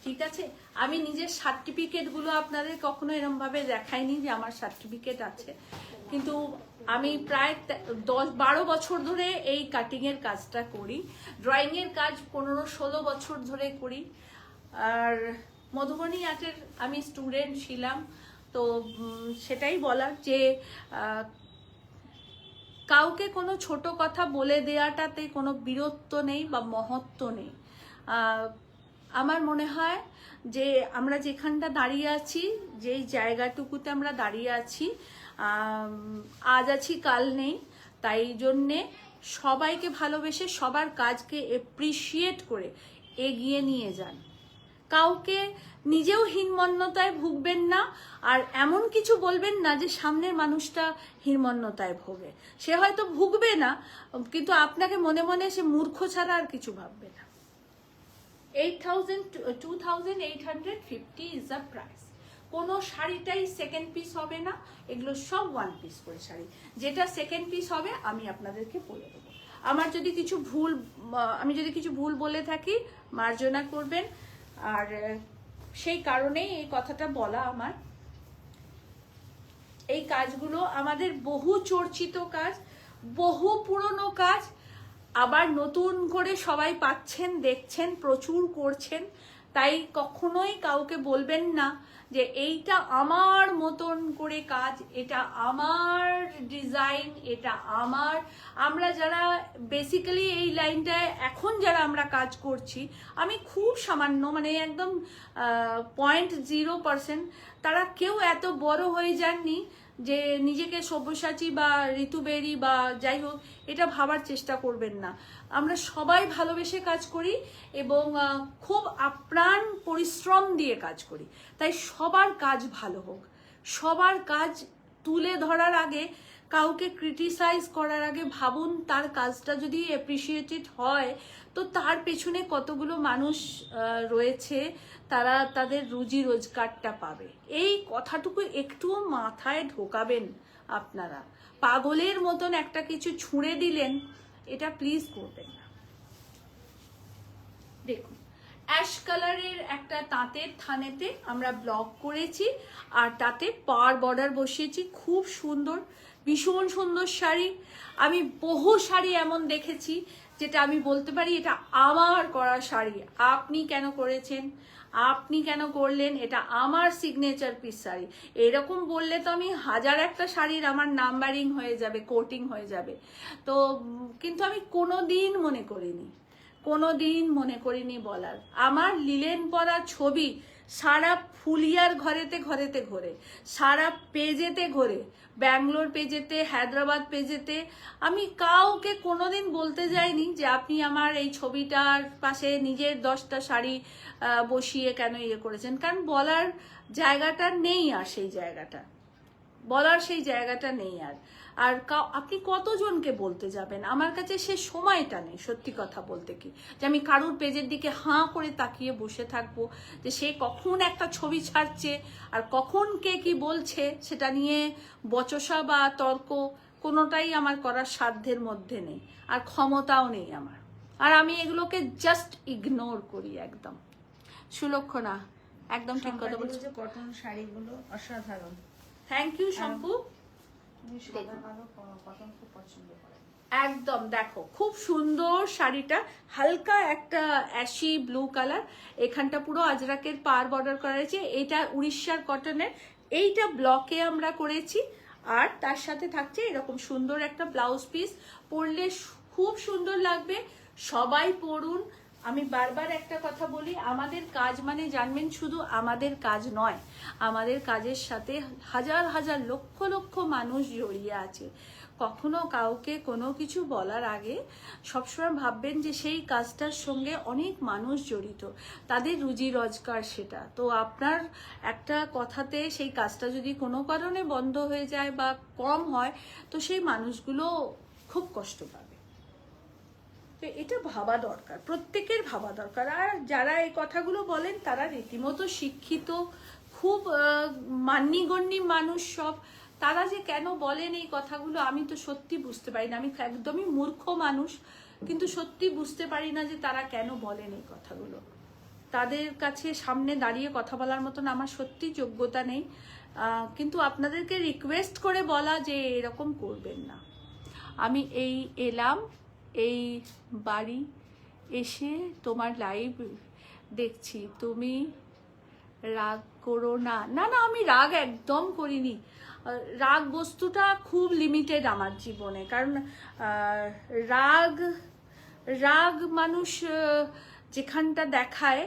ঠিক আছে। আমি নিজের সার্টিফিকেটগুলো আপনাদের কখনো এরমভাবে দেখাইনি যে আমার সার্টিফিকেট আছে, কিন্তু আমি প্রায় 10-12 বছর ধরে এই কাটিংয়ের কাজটা করি। ড্রয়িংয়ের কাজ 15-16 বছর ধরে করি। আর মধুবনী আর্টের আমি স্টুডেন্ট ছিলাম। তো সেটাই বলার যে কাউকে কোনো ছোট কথা বলে দেওয়াটাতে কোনো বীরত্ব নেই বা মহত্ব নেই। আমার মনে হয় যে আমরা যেখানটা দাঁড়িয়ে আছি, যেই জায়গাটুকুতে আমরা দাঁড়িয়ে আছি, আজ আছি কাল নেই, তাই জন্যে সবাইকে ভালোবেসে সবার কাজকে এপ্রিসিয়েট করে এগিয়ে নিয়ে যান। কাউকে নিজেও হীনমন্যতায় ভুগবেন না, আর এমন কিছু বলবেন না যে সামনের মানুষটা হীনমন্যতায় ভোগে। সে হয়তো ভুগবে না, কিন্তু আপনাকে মনে মনে সে মূর্খ ছাড়া আর কিছু ভাববে না। 2850 ইজ দ্য প্রাইস। কোনো শাড়িটাই সেকেন্ড পিস হবে না, এগুলো সব 1 পিস করে শাড়ি। যেটা সেকেন্ড পিস হবে আমি আপনাদেরকে বলে দেবো। আমি যদি কিছু ভুল বলে থাকি মার্জনা করবেন। আর সেই কারণেই এই কথাটা বলা আমার। এই কাজগুলো আমাদের বহু চর্চিত কাজ, বহু পুরনো কাজ, আবার নতুন করে সবাই পাচ্ছেন, দেখছেন, প্রচুর করছেন। তাই কখনোই কাউকে বলবেন না যে এইটা আমার মতন করে কাজ, এটা আমার ডিজাইন, এটা আমার। আমরা যারা বেসিক্যালি এই লাইনটায় এখন যারা আমরা কাজ করছি, আমি খুব সামান্য, মানে একদম 0.0%, তারা কেউ এত বড় হয়ে যাননি যে নিজেকে সব্যসাচী বা ঋতুবেরী বা যাই হোক, এটা ভাবার চেষ্টা করবেন না। আমরা সবাই ভালোবেসে কাজ করি এবং খুব আপ্রাণ পরিশ্রম দিয়ে কাজ করি। তাই সবার কাজ ভালো হোক। সবার কাজ তুলে ধরার আগে, কাউকে ক্রিটিসাইজ করার আগে ভাবুন তার কাজটা যদি অ্যাপ্রিসিয়েটেড হয় তো তার পেছনে কতগুলো মানুষ রয়েছে, তারা তাদের রুজি রোজগারটা পাবে। এই কথাটুকু একটুও মাথায় ঢোকাবেন আপনারা। পাগলের মতন একটা কিছু ছুঁড়ে দিলেন, এটা প্লিজ করবেন না। দেখুন, অ্যাশ কালারের একটা তাঁতের থানেতে আমরা ব্লক করেছি, আর তাতে পার বর্ডার বসিয়েছি। খুব সুন্দর, ভীষণ সুন্দর শাড়ি। আমি বহু শাড়ি এমন দেখেছি যেটা আমি বলতে পারি এটা আমার করা শাড়ি। আপনি কেন করেছেন, আপনি কেন করলেন, এটা আমার সিগনেচার পিস শাড়ি, এরকম বললে তো আমি 1001টা শাড়ির আমার নাম্বারিং হয়ে যাবে, কোটিং হয়ে যাবে। তো কিন্তু আমি কোনোদিন মনে করিনি বলার। আমার লিলেন পরা ছবি সারা ফুলিয়ার ঘরেতে ঘোরে, সারা পেজেতে ঘোরে, ব্যাঙ্গালোর পেজেতে, হায়দ্রাবাদ পেজেতে। আমি কাউকে কোনোদিন বলতে যাইনি যে আপনি আমার এই ছবিটার পাশে নিজের 10টা শাড়ি বসিয়ে কেন ইয়ে করেছেন, কারণ বলার জায়গাটা নেই, আর সেই জায়গাটা বলার সেই জায়গাটা নেই। আর আপনি কতজনকে বলতে যাবেন? আমার কাছে সে সময়টা নেই, সত্যি কথা বলতে কি, যে আমি কারুর পেজের দিকে হাঁ করে তাকিয়ে বসে থাকবো যে সে কখন একটা ছবি ছাড়ছে আর কখন কে কি বলছে সেটা নিয়ে বচসা বা তর্ক কোনোটাই আমার করার সাধ্যের মধ্যে নেই, আর ক্ষমতাও নেই আমার। আর আমি এগুলোকে জাস্ট ইগনোর করি একদম। সুলক্ষণা একদম ঠিক কথা বলছো। কটন শাড়িগুলো অসাধারণ। Thank you Shampu. তুমি সাদা কালো কটন খুব পছন্দ করো। একদম দেখো খুব সুন্দর শাড়িটা, হালকা একটা অ্যাশি ব্লু কালার, এখানটা পুরো আজরাকের পার বর্ডার করা হয়েছে। এটা উড়িষ্যার কটনের, এইটা ব্লকে আমরা করেছি। আর তার সাথে থাকছে এরকম সুন্দর একটা ব্লাউজ পিস, পরলে খুব সুন্দর লাগবে। সবাই পরুন, আমি বারবার একটা কথা বলি, আমাদের কাজ মানে জানবেন শুধু আমাদের কাজ নয়, আমাদের কাজের সাথে হাজার হাজার লক্ষ লক্ষ মানুষ জড়িয়ে আছে। কখনো কাউকে কোনো কিছু বলার আগে সবসময় ভাববেন যে সেই কাজটার সঙ্গে অনেক মানুষ জড়িত, তাদের রুজি রোজগার সেটা। তো আপনার একটা কথাতে সেই কাজটা যদি কোনো কারণে বন্ধ হয়ে যায় বা কম হয়, তো সেই মানুষগুলো খুব কষ্ট পাবে। তো এটা ভাবা দরকার, প্রত্যেকের ভাবা দরকার। আর যারা এই কথাগুলো বলেন তারা রীতিমতো শিক্ষিত, খুব মান্যগণ্য মানুষ সব। তারা যে কেন বলেন এই কথাগুলো আমি তো সত্যি বুঝতে পারি না। আমি একদমই মূর্খ মানুষ, কিন্তু সত্যি বুঝতে পারি না যে তারা কেন বলেন এই কথাগুলো। তাদের কাছে সামনে দাঁড়িয়ে কথা বলার মতন আমার সত্যি যোগ্যতা নেই, কিন্তু আপনাদেরকে রিকোয়েস্ট করে বলা যে এরকম করবেন না। আমি এলাম এই বাড়ি এসে তোমার লাইভ দেখছি, তুমি রাগ করো না। না না, আমি রাগ একদম করিনি। রাগ বস্তুটা খুব লিমিটেড আমার জীবনে, কারণ রাগ মানুষ যেখানটা দেখায়,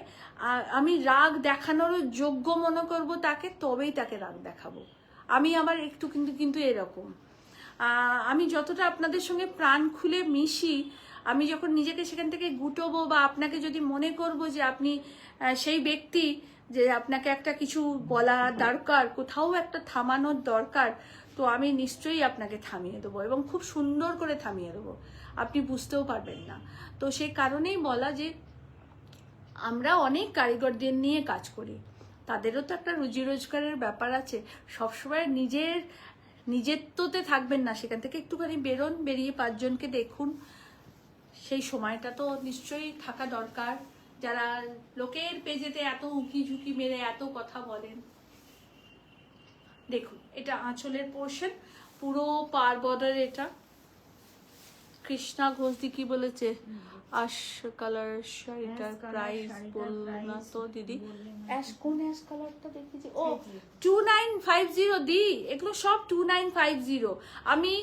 আমি রাগ দেখানোর যোগ্য মনে করব তাকে, তবেই তাকে রাগ দেখাবো। আমি আমার একটু কিন্তু এরকম, আমি যতটা আপনাদের সঙ্গে প্রাণ খুলে মিশি, আমি যখন নিজেকে সেখান থেকে গুটোবো বা আপনাকে যদি মনে করব যে আপনি সেই ব্যক্তি, যে আপনাকে একটা কিছু বলা দরকার, কোথাও একটা থামানোর দরকার, তো আমি নিশ্চয়ই আপনাকে থামিয়ে দেবো এবং খুব সুন্দর করে থামিয়ে দেবো, আপনি বুঝতেও পারবেন না। তো সেই কারণেই বলা যে আমরা অনেক কারিগরদের নিয়ে কাজ করি, তাদেরও তো একটা রুজি রোজগারের ব্যাপার আছে। সবসময় নিজেরত্বতে থাকবেন না, সেখান থেকে একটুখানি বেরোন, বেরিয়ে পাঁচজনকে দেখুন, সেই সময়টা তো নিশ্চয়ই থাকা দরকার। যারা লোকের পেজেতে এত উঁকি ঝুঁকি মেরে এত কথা বলেন, দেখুন এটা আঁচলের পোর্শন, পুরো পার বর্ডার। এটা কৃষ্ণা ঘোষদি কি বলেছে, অ্যাশ কালার শাড়িটার প্রাইস বললো না তো দিদি। অ্যাশ কোন অ্যাশ কালারটা দেখেছি? ও 2950 দি, এগুলো সব 2950। আমি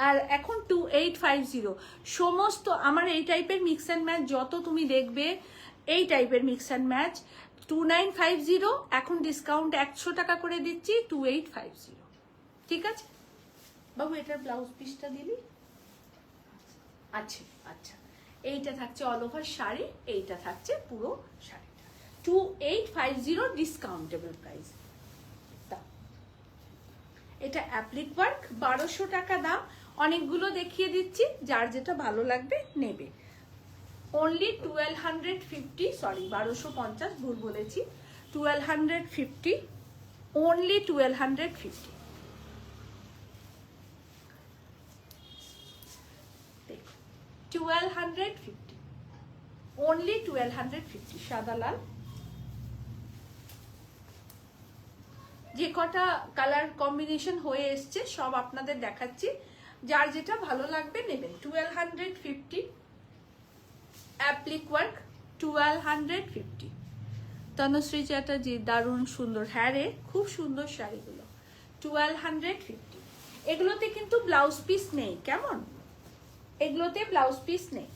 আর এখন 2850 সমস্ত আমার এই টাইপের মিক্স অ্যান্ড ম্যাচ যত তুমি দেখবে, এই টাইপের মিক্স অ্যান্ড ম্যাচ 2950। এখন ডিসকাউন্ট 100 টাকা করে দিচ্ছি, 2850। ঠিক আছে বাবু, এটার ব্লাউজ পিসটা দিলি? আচ্ছা আচ্ছা, এইটা থাকছে অল ওভার শাড়ি, এইটা থাকছে পুরো শাড়িটা 2850 ডিসকাউন্টেবল প্রাইস। এটা অ্যাপ্লিক ওয়ার্ক, 1200 টাকা দাম। অনেকগুলো দেখিয়ে দিচ্ছি, যার যেটা ভালো লাগবে নেবে। অনলি 1250, সরি 1250 ভুল বলেছি, 1250, অনলি 1250। দেখো 1250, অনলি 1250, সাদা লাল। যে কটা কালার কম্বিনেশন হয়ে এসছে সব আপনাদের দেখাচ্ছি, যার যেটা ভালো লাগবে নেবেন। 1250, অ্যাপ্লিক ওয়ার্ক 1250। তনুশ্রী চ্যাটার্জি, দারুণ সুন্দর। হ্যাঁ রে, খুব সুন্দর শাড়িগুলো, 1250। এগুলোতে কিন্তু ব্লাউজ পিস নেই, কেমন? এগুলোতে ব্লাউজ পিস নেই।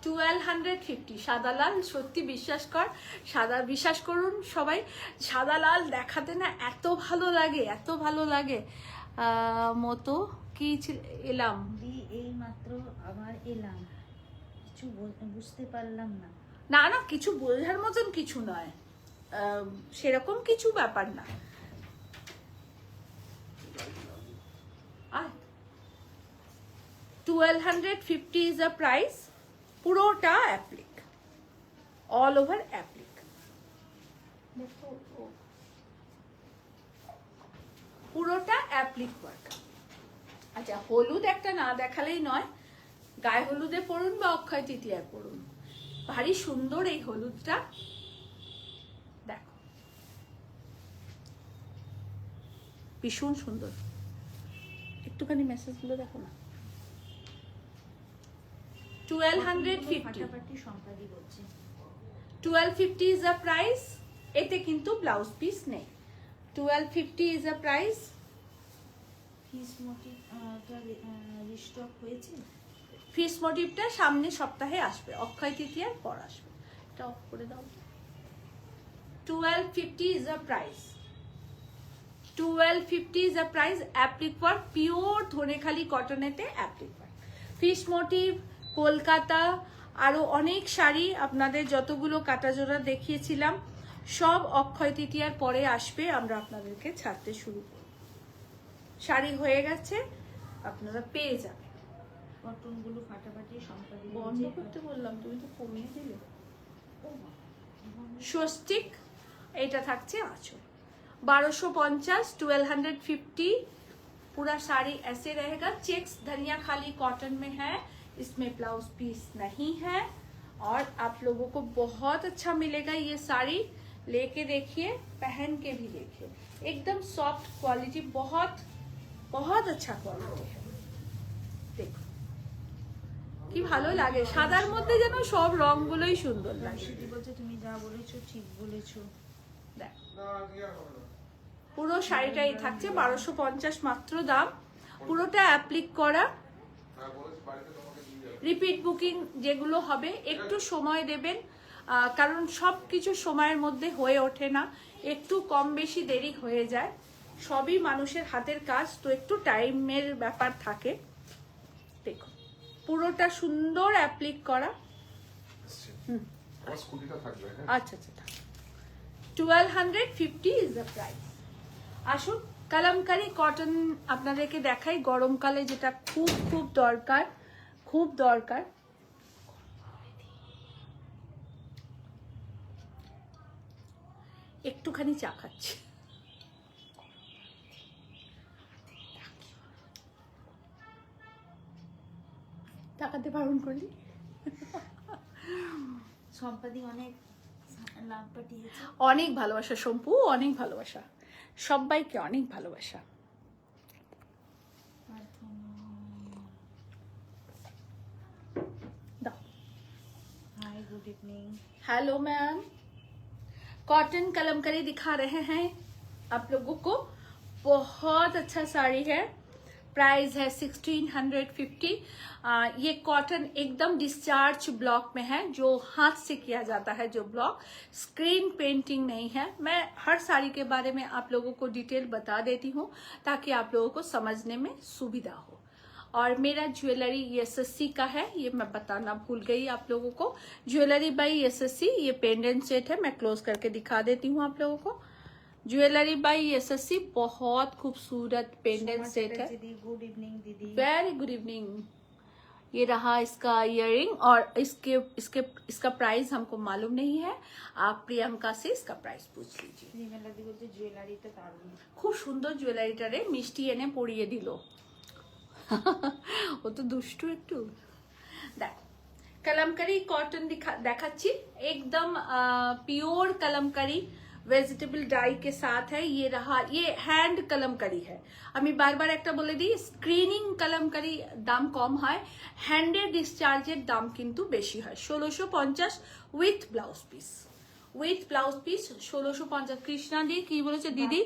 1250, সাদা লাল। সত্যি বিশ্বাস করুন সবাই, সাদা লাল দেখাতে না এত ভালো লাগে, এত ভালো লাগে। মতো কি এলাম এই মাত্র আবার এলাম, কিছু বুঝতে পারলাম না। না না, কিছু বোঝার মতন কিছু নয়, সেরকম কিছু ব্যাপার না। 1250 is the price, পুরোটা অ্যাপ্লিক, অল ওভার অ্যাপ্লিক। পুরোটা অ্যাপ্লিক ওয়ার্ক। আচ্ছা, হলুদ একটা না দেখালেই নয়, গায়ে হলুদে পরুন বা অক্ষয় তৃতীয়ায় পরুন, ভারী সুন্দর এই হলুদটা। দেখো ভীষণ সুন্দর, একটুখানি মেসেজগুলো দেখো না। 1250, 1250 is the price। এতে কিন্তু ব্লাউজ পিস নেই। 1250 is the price। Fish motif restock হয়েছে। ফিস মোটিভটা সামনের সপ্তাহে আসবে, অক্ষয় তৃতীয়ার পর আসবে। এটা অফ করে দাও। 1250 is the price. 1250 is the price. Applique work pure Dhanekhali কটনেতে applique work, fish motif, Kolkata, আরো অনেক শাড়ি আপনাদের যতগুলো কাটাজোড়া দেখিয়েছিলাম সব অক্ষয় তৃতীয়ার পরে আসবে, আমরা আপনাদেরকে ছাড়তে শুরু করব। শাড়ি হয়ে গেছে, আপনারা পেয়ে যাবেন। কটনগুলো ফাটাফাটি সম্পাদি বন্ধ করতে বললাম, তুমি তো কমিয়ে দিলে। স্বস্তিক, এটা থাকছে আঁচল 1250, 1250। पूरा साड़ी ऐसे रहेगा, चेक्स धनिया खाली कॉटन में है, इसमें ब्लाउज पीस नहीं है। और आप लोगों को बहुत अच्छा मिलेगा ये साड़ी, लेके देखिए, पहन के भी देखिए, एकदम सॉफ्ट क्वालिटी, बहुत बहुत अच्छा क्वालिटी है। देखो কি ভালো লাগে, সাদার মধ্যে যেন সব রংগুলোই সুন্দর লাগে। রাশিদি বলছে তুমি যা বলেছো ঠিক বলেছো। দেখ পুরো শাড়িটাই থাকছে 1250 মাত্র দাম, পুরোটা অ্যাপ্লিক করা। রিপিট বুকিং যেগুলো হবে একটু সময় দেবেন, কারণ সব কিছু সময়ের মধ্যে হয়ে ওঠে না, একটু কম বেশি দেরি হয়ে যায়, সবই মানুষের হাতের কাজ, তো একটু টাইমের ব্যাপার থাকে। দেখো পুরোটা সুন্দর অ্যাপ্লিক করা। আচ্ছা আচ্ছা, 1250 ইজ দ্য প্রাইস। আসুন কালামকারী কটন আপনাদেরকে দেখাই, গরমকালে যেটা খুব খুব দরকার, খুব দরকার। একটুখানি চা খাচ্ছি। টাকাতে বারণ করলি। সম্পাদি অনেক লাভ পাঠিয়েছে। অনেক ভালোবাসা শম্পু, অনেক ভালোবাসা, সবাইকে অনেক ভালোবাসা। দাও। Hi good evening. Hello ma'am, cotton Kalamkari दिखा रहे हैं आप लोगों को, बहुत अच्छा साड़ी है, प्राइस है 1650। ये कॉटन एकदम डिस्चार्ज ब्लॉक में है, जो हाथ से किया जाता है, जो ब्लॉक, स्क्रीन पेंटिंग नहीं है। मैं हर साड़ी के बारे में आप लोगों को डिटेल बता देती हूँ ताकि आप लोगों को समझने में सुविधा हो। और मेरा ज्वेलरी एसएससी का है, ये मैं बताना भूल गई आप लोगों को, ज्वेलरी बाई एसएससी। ये पेंडेंट सेट है, मैं क्लोज करके दिखा देती हूँ आप लोगों को। ज्वेलरी बाई एसएससी, बहुत खूबसूरत पेंडेंट सेट है। दीदी गुड इवनिंग दीदी। Very good evening. ये रहा इसका इयररिंग, और इसका प्राइस हमको मालूम नहीं है, आप प्रियंका से इसका प्राइस पूछ लीजिए। নিমেলা দি বলছে জুয়েলারিটা দারুণ। খুব সুন্দর জুয়েলারিটা রে, মিষ্টি এনে পরিয়ে দিল। ও তো দুষ্টু একটু। দেখ कलमकारी कॉटन देखाচ্ছি, एकदम प्योर कलमकारी वेजिटेबल डाई के साथ है। ये रहा, ये हैंड कलमकारी है। আমি বারবার একটা বলে দিই, স্ক্রিনিং কলমকারি দাম কম হয়, হ্যান্ডের ডিসচার্জের দাম কিন্তু বেশি হয়। 1650 with blouse piece, with blouse piece 1650। Krishna di কি বলেছে দিদি?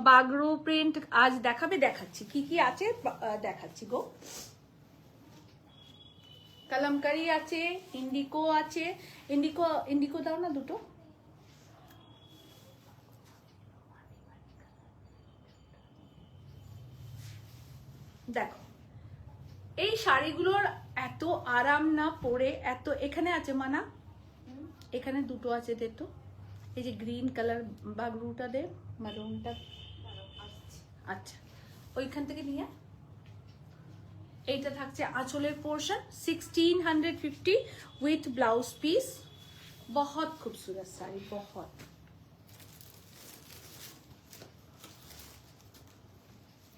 বাগরু প্রিন্ট আজ দেখাবে, দেখাচ্ছি কি কি আছে, দেখাচ্ছি গো। কলমকারি আছে, ইন্ডিকো আছে, ইন্ডিকো দাও না দুটো। দেখো এই শাড়িগুলোর এত আরাম না পরে, এত এখানে আছে মানা, এখানে দুটো আছে দে তো, এই যে গ্রিন কালার বাগরুটা দে, মারুনটা। আচ্ছা ওইখান থেকে নিয়ে, এইটা থাকছে আঁচলের পোর্শন, 1650 উইথ ব্লাউজ পিস। बहुत खूबसूरत साड़ी, बहुत।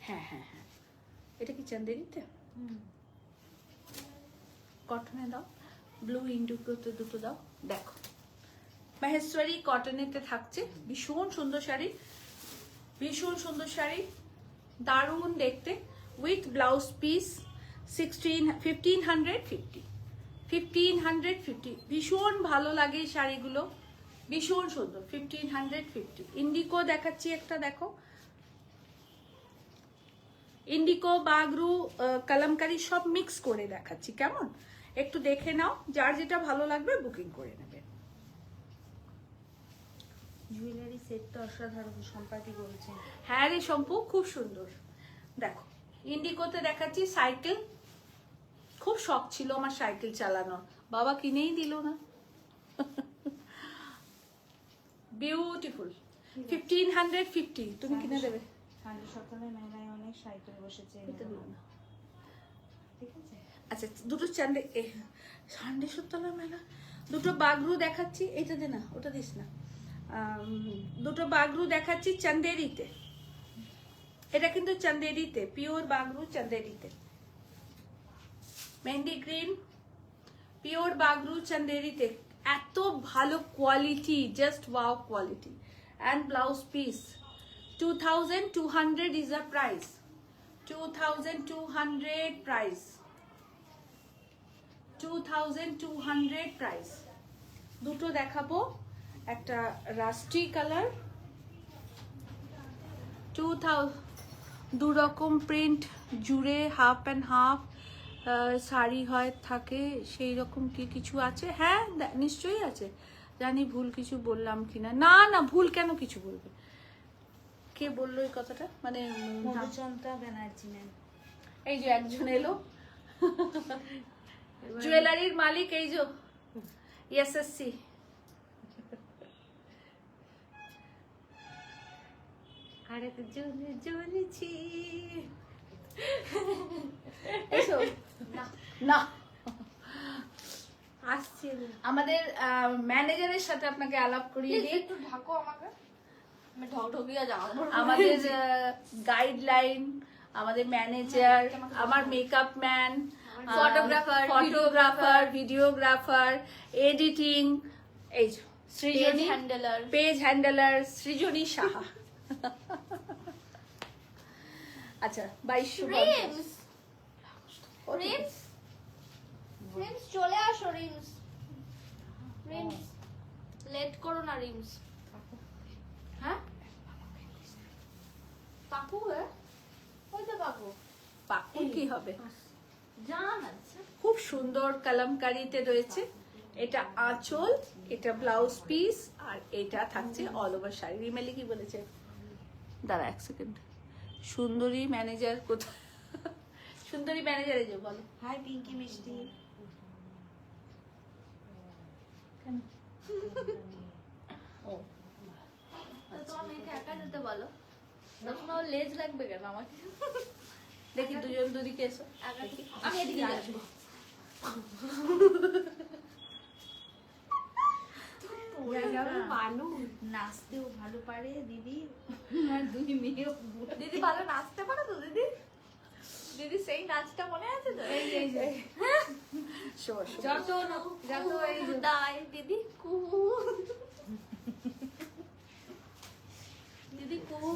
হ্যাঁ হ্যাঁ হ্যাঁ, এটা কি চান্দেরিতে? কটনে দাও, ব্লু ইন্ডিগোতে দুটো দাও। দেখো মহেশ্বরী কটনেতে থাকছে, ভীষণ সুন্দর শাড়ি, ভীষণ সুন্দর শাড়ি, দারুণ দেখতে, উইথ ব্লাউজ পিস। 1550, ভীষণ ভালো লাগে এই শাড়িগুলো, ভীষণ সুন্দর। 1550 ইন্ডিগো দেখাচ্ছি একটা, দেখো ইন্ডিকো বাগরু কালামকারি সব মিক্স করে দেখাচ্ছি, কেমন? একটু দেখে নাও, যার যেটা ভালো লাগবে বুকিং করে নেবে। জুয়েলারি সেটটা অসাধারণ, সম্পাদি বলছেন। হ্যাঁ রে শম্পু, খুব সুন্দর। দেখো ইন্ডিকোতে দেখাচ্ছি সাইকেল, খুব শখ ছিল আমার সাইকেল চালানোর, বাবা কিনেই দিল না। বিউটিফুল, 1550, তুমি কিনে দেবে? সানডে সকালে মেলায় অনেক সাইকেল বসেছে, এটা দিও না। ঠিক আছে। আচ্ছা দুটো সানডে সপ্তাহ মেলা, দুটো বাগরু দেখাচ্ছি, এইটা দে না, ওটা দিস না। দুটো বাগরু দেখাচ্ছি চান্দেরিতে, এটা কিন্তু চান্দেরিতে, পিওর বাগরু চান্দেরিতে, মেহেন্দি গ্রিন পিওর বাগরু চান্দেরিতে, এত ভালো quality, just wow quality. And blouse piece 2200 is the price, 2200 price, 2200 price। দুটো দেখাবো, একটা রাস্টি কালার, 2000, দু রকম প্রিন্ট জুড়ে হাফ অ্যান্ড হাফ শাড়ি হয় থাকে, সেই রকম কি কিছু আছে? হ্যাঁ নিশ্চয়ই আছে, জানি ভুল কিছু বললাম কিনা। না না, ভুল কেন কিছু বলবে? কে বললো এই কথাটা? মানে মধুচন্দ্রা ব্যানার্জি ম্যাম। এই যে একজন এলো, জুয়েলারির মালিক, এই যে এসএসসি। আরে তো জ্বলেছি এসো না, আসছে আমাদের ম্যানেজারের সাথে আপনাকে আলাপ করিয়ে দিই। একটু ঢাকো আমাকে, আমি ঢকঢকিয়ে যাবো। আমাদের গাইডলাইন, আমাদের ম্যানেজার, আমার makeup man, photographer, videographer, editing, এই যে সৃজনী হ্যান্ডেলার, পেজ হ্যান্ডেলার সৃজনী সাহা। আচ্ছা 2250। রিমস রিমস চলে আসো, রিমস রিমস লেট করো না, রিমস। হ্যাঁ পাপু, ওই তো পাপু। পাকুর কি হবে? জান আছে, খুব সুন্দর কালামকারিতে রয়েছে। এটা আঁচল, এটা ব্লাউজ পিস, আর এটা থাকছে অল ওভার শাড়ি। রিমেলি কি বলেছে? দাঁড়া এক সেকেন্ড, সুন্দরী ম্যানেজার কোথায়? সুন্দরী ম্যানেজার এই যে, বলো। হাই পিঙ্কি মিষ্টি। ও তো তোমার মেয়েকে একা যেতে বলো, তখন ওর লেজ লাগবে কেন আমাকে? দেখি দুজন দুদিকে এসো। একা আমি এদিকে আসবো। নাচতেও ভালো পারে দিদি, আর দুই মেয়ে। দিদি ভালো নাচতে পারো তো? দিদি দিদি সেই নাচটা মনে আছে তো? শোনো, শোনো। যত এই যে দাই দিদি কুহু, দিদি কুহু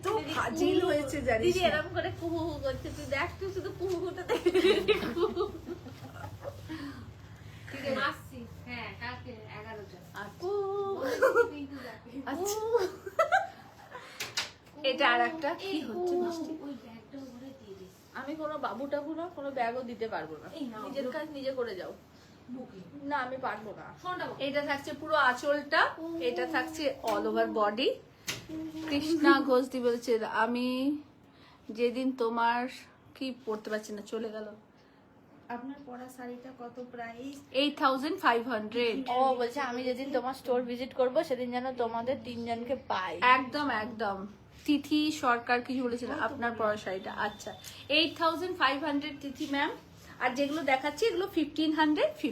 তো ফাজিল হয়েছে জানিস দিদি না? এরকম করে কুহু করছে, তুই দেখ, তুই শুধু কুহুটা দেখ। ঠিক আছে আসছি। হ্যাঁ কালকে 11টা। আচ্ছা এটা আর একটা কি হচ্ছে মিষ্টি? ওই ব্যাগটা ওরে দিয়ে দিস। আমি কোনো বাবু টাবু না, কোনো ব্যাগও দিতে পারবো না, এই নাও। নিজের কাজ নিজে করে যাও। বুকে না আমি পারবো না। ফোনটা বল। এটা থাকছে পুরো আঁচলটা, এটা থাকছে অল ওভার বডি। কৃষ্ণা ঘোষদি বলছে আমি যেদিন তোমার কি পড়তে পারছি না, চলে গেল। আপনার পরা শাড়িটা কত প্রাইস? 8500। ও বলছে আমি যেদিন তোমার স্টোর ভিজিট করব সেদিন যেন তোমাদের তিনজনকে পাই। একদম একদম। তিথি সরকার কিছু বলেছিল আপনার পরা শাড়িটা। আচ্ছা 8500 তিথি ম্যাম। আর যেগুলো দেখাচ্ছি এগুলো 1550,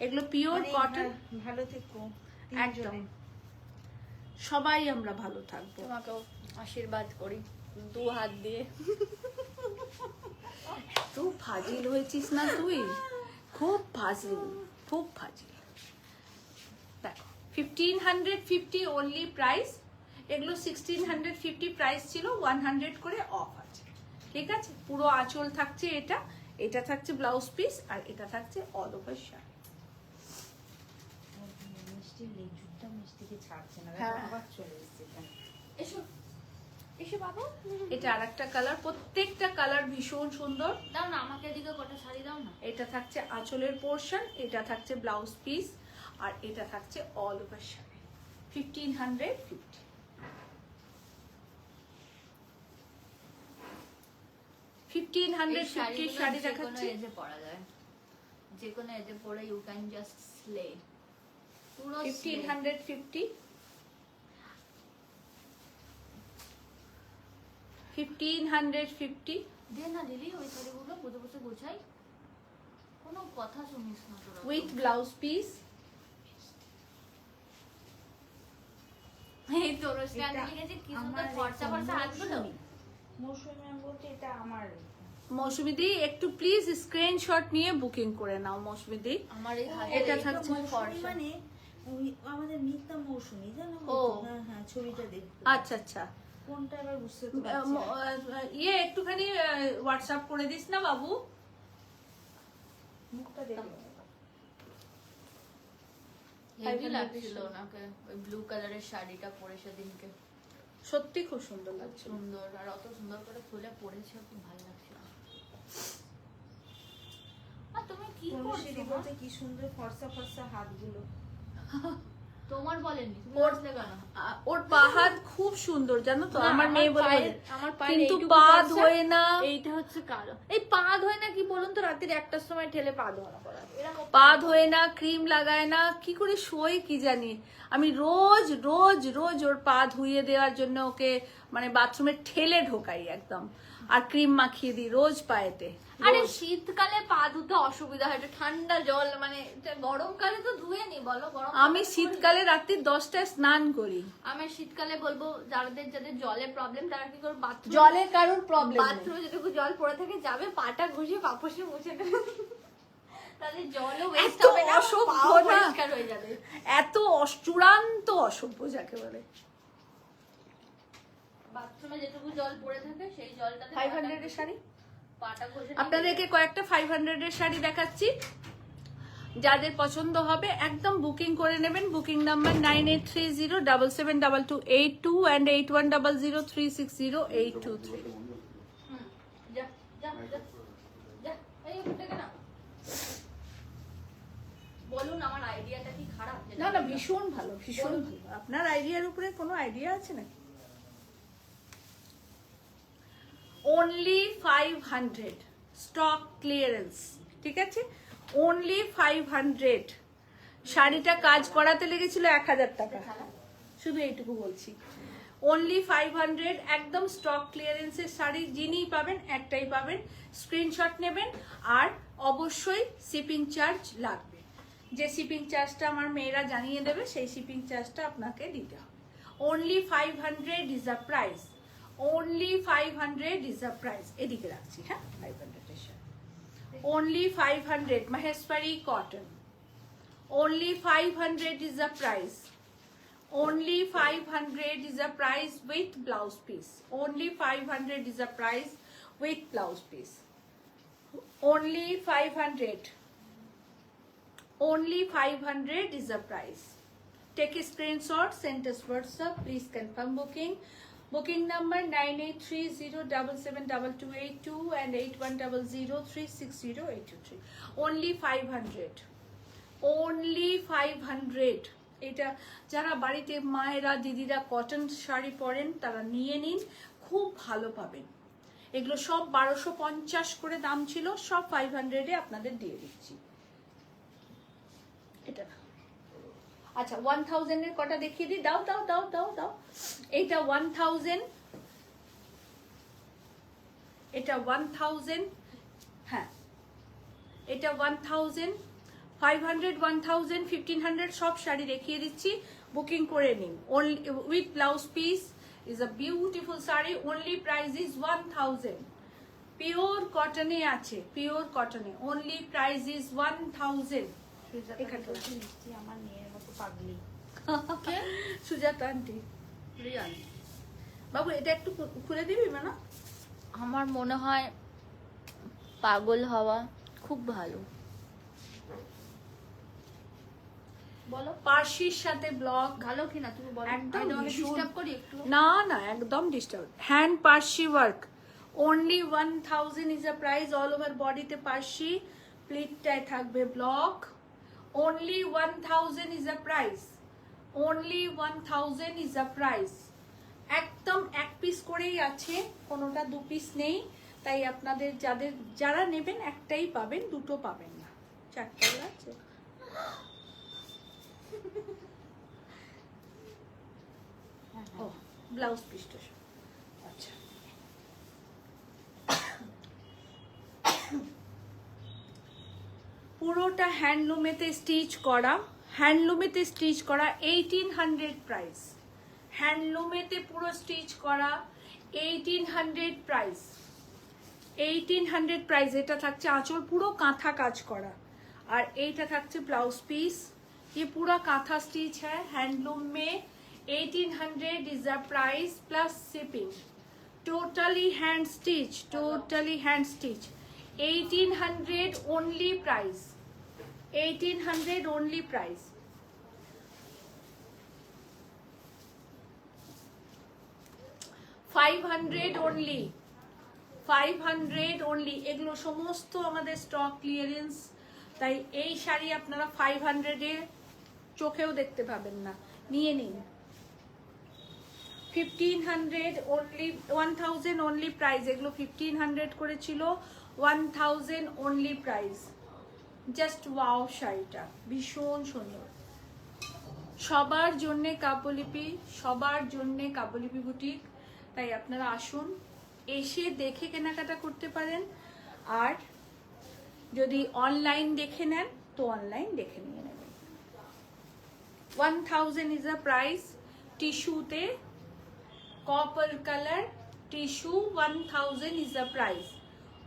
এগুলো পিওর কটন। ভালো থেকো একদম, সবাই আমরা ভালো থাকবো। তোমাকেও আশীর্বাদ করি দু হাত দিয়ে। তুই ফাজিল হয়েছিস না তুই, খুব ফাজিল, খুব ফাজিল। দেখো 1550 অনলি প্রাইস, এগুলো 1650 প্রাইস ছিল, 100 করে অফ আছে। ঠিক আছে, পুরো আঁচল থাকছে এটা, এটা থাকছে ব্লাউজ পিস, আর এটা থাকছে অল ওভার শাড়ি। মিষ্টি লেজুরটা মিষ্টিকে ছাড়ছে না, হ্যাঁ। আবার চলে এসেছে এখানে। এসো এসে পাবো। এটা আরেকটা কালার, প্রত্যেকটা কালার ভীষণ সুন্দর। দাও না আমাকে এদিকে কটা শাড়ি দাও না। এটা থাকছে আঁচলের পোর্শন, এটা থাকছে ব্লাউজ পিস, আর এটা থাকছে অল ওভার শাড়ি। 1550। 1550 শাড়ি দেখাচ্ছি। যে কোনো এজে পরা যায়, যে কোনো এজে পরে ইউ ক্যান জাস্ট স্লে। পুরো 1550। 1550। দে না লিলি ওই শাড়িগুলো বসে বসে গোছাই, কোনো কথা শুনিস না তোরা। With blouse piece. এই তোর স্ট্যান্ড লিখেছে কি সুন্দর ফর্সা ফর্সা হাতগুলো। মৌসুমি আমি বলছি এটা আমার। মৌসুমী দি একটু প্লিজ স্ক্রিনশট নিয়ে বুকিং করে নাও। মৌসুমী দি আমার এই এটা হাতে থাকছে মৌসুমি ফর্সা। মানে ওই আমাদের মিথ্যা মৌসুমি জানো? ও। হ্যাঁ হ্যাঁ, ছবিটা দেখতে। আচ্ছা আচ্ছা। কোনটা এবার বুঝতে তো পারছি না। ইয়ে একটুখানি হোয়াটসঅ্যাপ করে দিস না বাবু। মুখটা দেখো। হেভি লাগছিল ওনাকে ওই ব্লু কালারের শাড়িটা পরে সেদিনকে, সত্যি খুব সুন্দর লাগছে। সুন্দর, আর অত সুন্দর করে খুলে পরেছে, খুব ভালো লাগছিল। আর তুমি কি তনুশ্রী করছো? বলছে কি সুন্দর ফর্সা ফর্সা হাতগুলো। তোমার বলেনি, তুমি ওর আসলে কেন? ওর পা হাত খুব সুন্দর জানো তো, না, আমার মেয়ে বলে পায়ের- আমার পায়ের কিন্তু এইটুকু পা ফর্সা, ধোয় না। এইটা হচ্ছে কালো। এই পা ধোয় না কি বলুন তো, রাত্রির 1টার সময় ঠেলে পা ধোয়া করা এরকম পা ধোয় না, ক্রিম লাগায় না, কি করে শোয় কি জানি। আমি রোজ রোজ রোজ ওর পা ধুইয়ে দেওয়ার জন্য ওকে মানে বাথরুমে ঠেলে ঢোকাই একদম, আর ক্রিম মাখিয়ে দিই রোজ পায়েতে। আরে শীতকালে পা ধুতে অসুবিধা হয়, এটা ঠান্ডা জল, মানে এটা গরমকালে তো ধুয়ে নি বলো। গরম আমি শীতকালে রাত্রি 10টায় স্নান করি। আমি শীতকালে বলবো যাদের যাদের জলের প্রবলেম তারা কি করবে, বাথরুম জলের কারোর প্রবলেম বাথরুমে যেটুকু জল পড়ে থাকে যাবে পাটা ঘষে পাপোশে মুছে নেবে, তাহলে জলও ওয়েস্ট এত হবে না, অসভ্য পাও না। পরিষ্কার হয়ে যাবে। এত চূড়ান্ত অসভ্য যাকে বলে। বাথরুমে যেটুকু জল পড়ে থাকে সেই জলটাতে 500 এর শাড়ি পাটা ঘষে আপনাদেরকে কয়েকটা 500 এর শাড়ি দেখাচ্ছি, যাদের পছন্দ হবে একদম বুকিং করে নেবেন। Booking number 9830772282 and 8100360823। যা যা যা যা এই উঠে না বলুন আমার আইডিয়াটা কি খারাপ? না না, ভীষণ ভালো, ভীষণ ভালো। আপনার আইডিয়ার উপরে কোনো আইডিয়া আছে নাকি? only 500 স্টক ক্লিয়ারেন্স, ঠিক আছে? only 500। শাড়িটা কাজ করাতে লেগেছিল 1000 টাকা, শুধু এইটুকু বলছি। only 500, একদম স্টক ক্লিয়ারেন্সের শাড়ি। যিনি পাবেন একটাই পাবেন, স্ক্রিনশট নেবেন। আর অবশ্যই শিপিং চার্জ লাগবে, যে শিপিং চার্জটা আমার মেয়েরা জানিয়ে দেবে সেই শিপিং চার্জটা আপনাকে দিতে হবে। only 500 is a price, only 500 is a price। এদিকে রাখছি, হ্যাঁ 500 এর sari only 500 Maheshwari cotton, only 500 is a price, only 500 is a price with blouse piece, only 500 is a price with blouse piece, only 500, only 500 is a price। Take a screenshot, send us WhatsApp, please confirm booking. Booking number 9830772282 and 8100360823। only 500, only 500। এটা যারা বাড়িতে মায়েরা দিদিরা cotton sari পরেন তারা নিয়ে নিন, খুব ভালো পাবেন। এগুলো সব 1250 করে দাম ছিল, সব 500-এ আপনাদের দিয়ে দিচ্ছি। এটা না, আচ্ছা 1000 এর কটা দেখিয়ে দিই। দাও দাও দাও দাও দাও। এটা 1000, এটা 1000, হ্যাঁ এটা 1000, 500, 1000, 1500 সব শাড়ি দেখিয়ে দিচ্ছি, বুকিং করে নিন। only with blouse piece is a beautiful sari, only price is 1000। পিওর কটনে আছে, পিওর কটনে, only price is 1000। এখানে মিষ্টি আমার মেয়ের মতো পাগলি। সুজাতা আন্টি, বাবু এটা একটু খুলে দিবি না? আমার মনে হয় পাগল হওয়া খুব ভালো। বলো পার্সির সাথে ব্লক। ভালো কিনা তুমি বলো, একদম আমি তোমাকে ভীষণ। ডিস্টার্ব করি একটু? না না, একদম disturb. Hand Parsi work, only 1000 is a price, all over বডিতে পার্সি, প্লিটটায় থাকবে block, only 1000 is a price, only 1000 is a price। একদম এক পিস করেই আছে, কোনোটা দু পিস নেই, তাই আপনাদের যারা নেবেন একটাই পাবেন, দুটো পাবেন না, চারটাই আছে। ও ব্লাউজ পিসটা, আচ্ছা। পুরোটা হ্যান্ডলুমেতে স্টিচ করা, হ্যান্ডলুমেতে স্টিচ করা, 1800 প্রাইস। হ্যান্ডলুমেতে পুরো স্টিচ করা 1800 প্রাইস, 1800 প্রাইস। এটা থাকছে আঁচল পুরো কাঁথা কাজ করা, আর এইটা থাকছে ব্লাউজ পিস। ये पूरा कांथा स्टिच है हैंडलूम में, 1800 is the price plus shipping, totally hand stitch, totally hand stitch, 1800 only price, 1800 only price। $500 only, 500 only। এগুলো সমস্ত আমাদের স্টক ক্লিয়ারেন্স, তাই এই শাড়ি আপনারা 500-এ চোখেও দেখতে পাবেন না, নিয়ে নিন। 1500 only, 1000 only প্রাইস। এগুলো 1500 করেছিল, 1000 only প্রাইস। জাস্ট ওয়াও শাড়িটা ভীষণ সুন্দর। সবার জন্যে কাব্যলিপি, সবার জন্যে কাব্যলিপি বুটিক, তাই আপনারা আসুন, এসে দেখে কেনাকাটা করতে পারেন, আর যদি অনলাইন দেখে নেন তো অনলাইন দেখে নিয়ে নেবেন। 1000 is a price, টিস্যুতে copper colour tissue, 1000 is a price,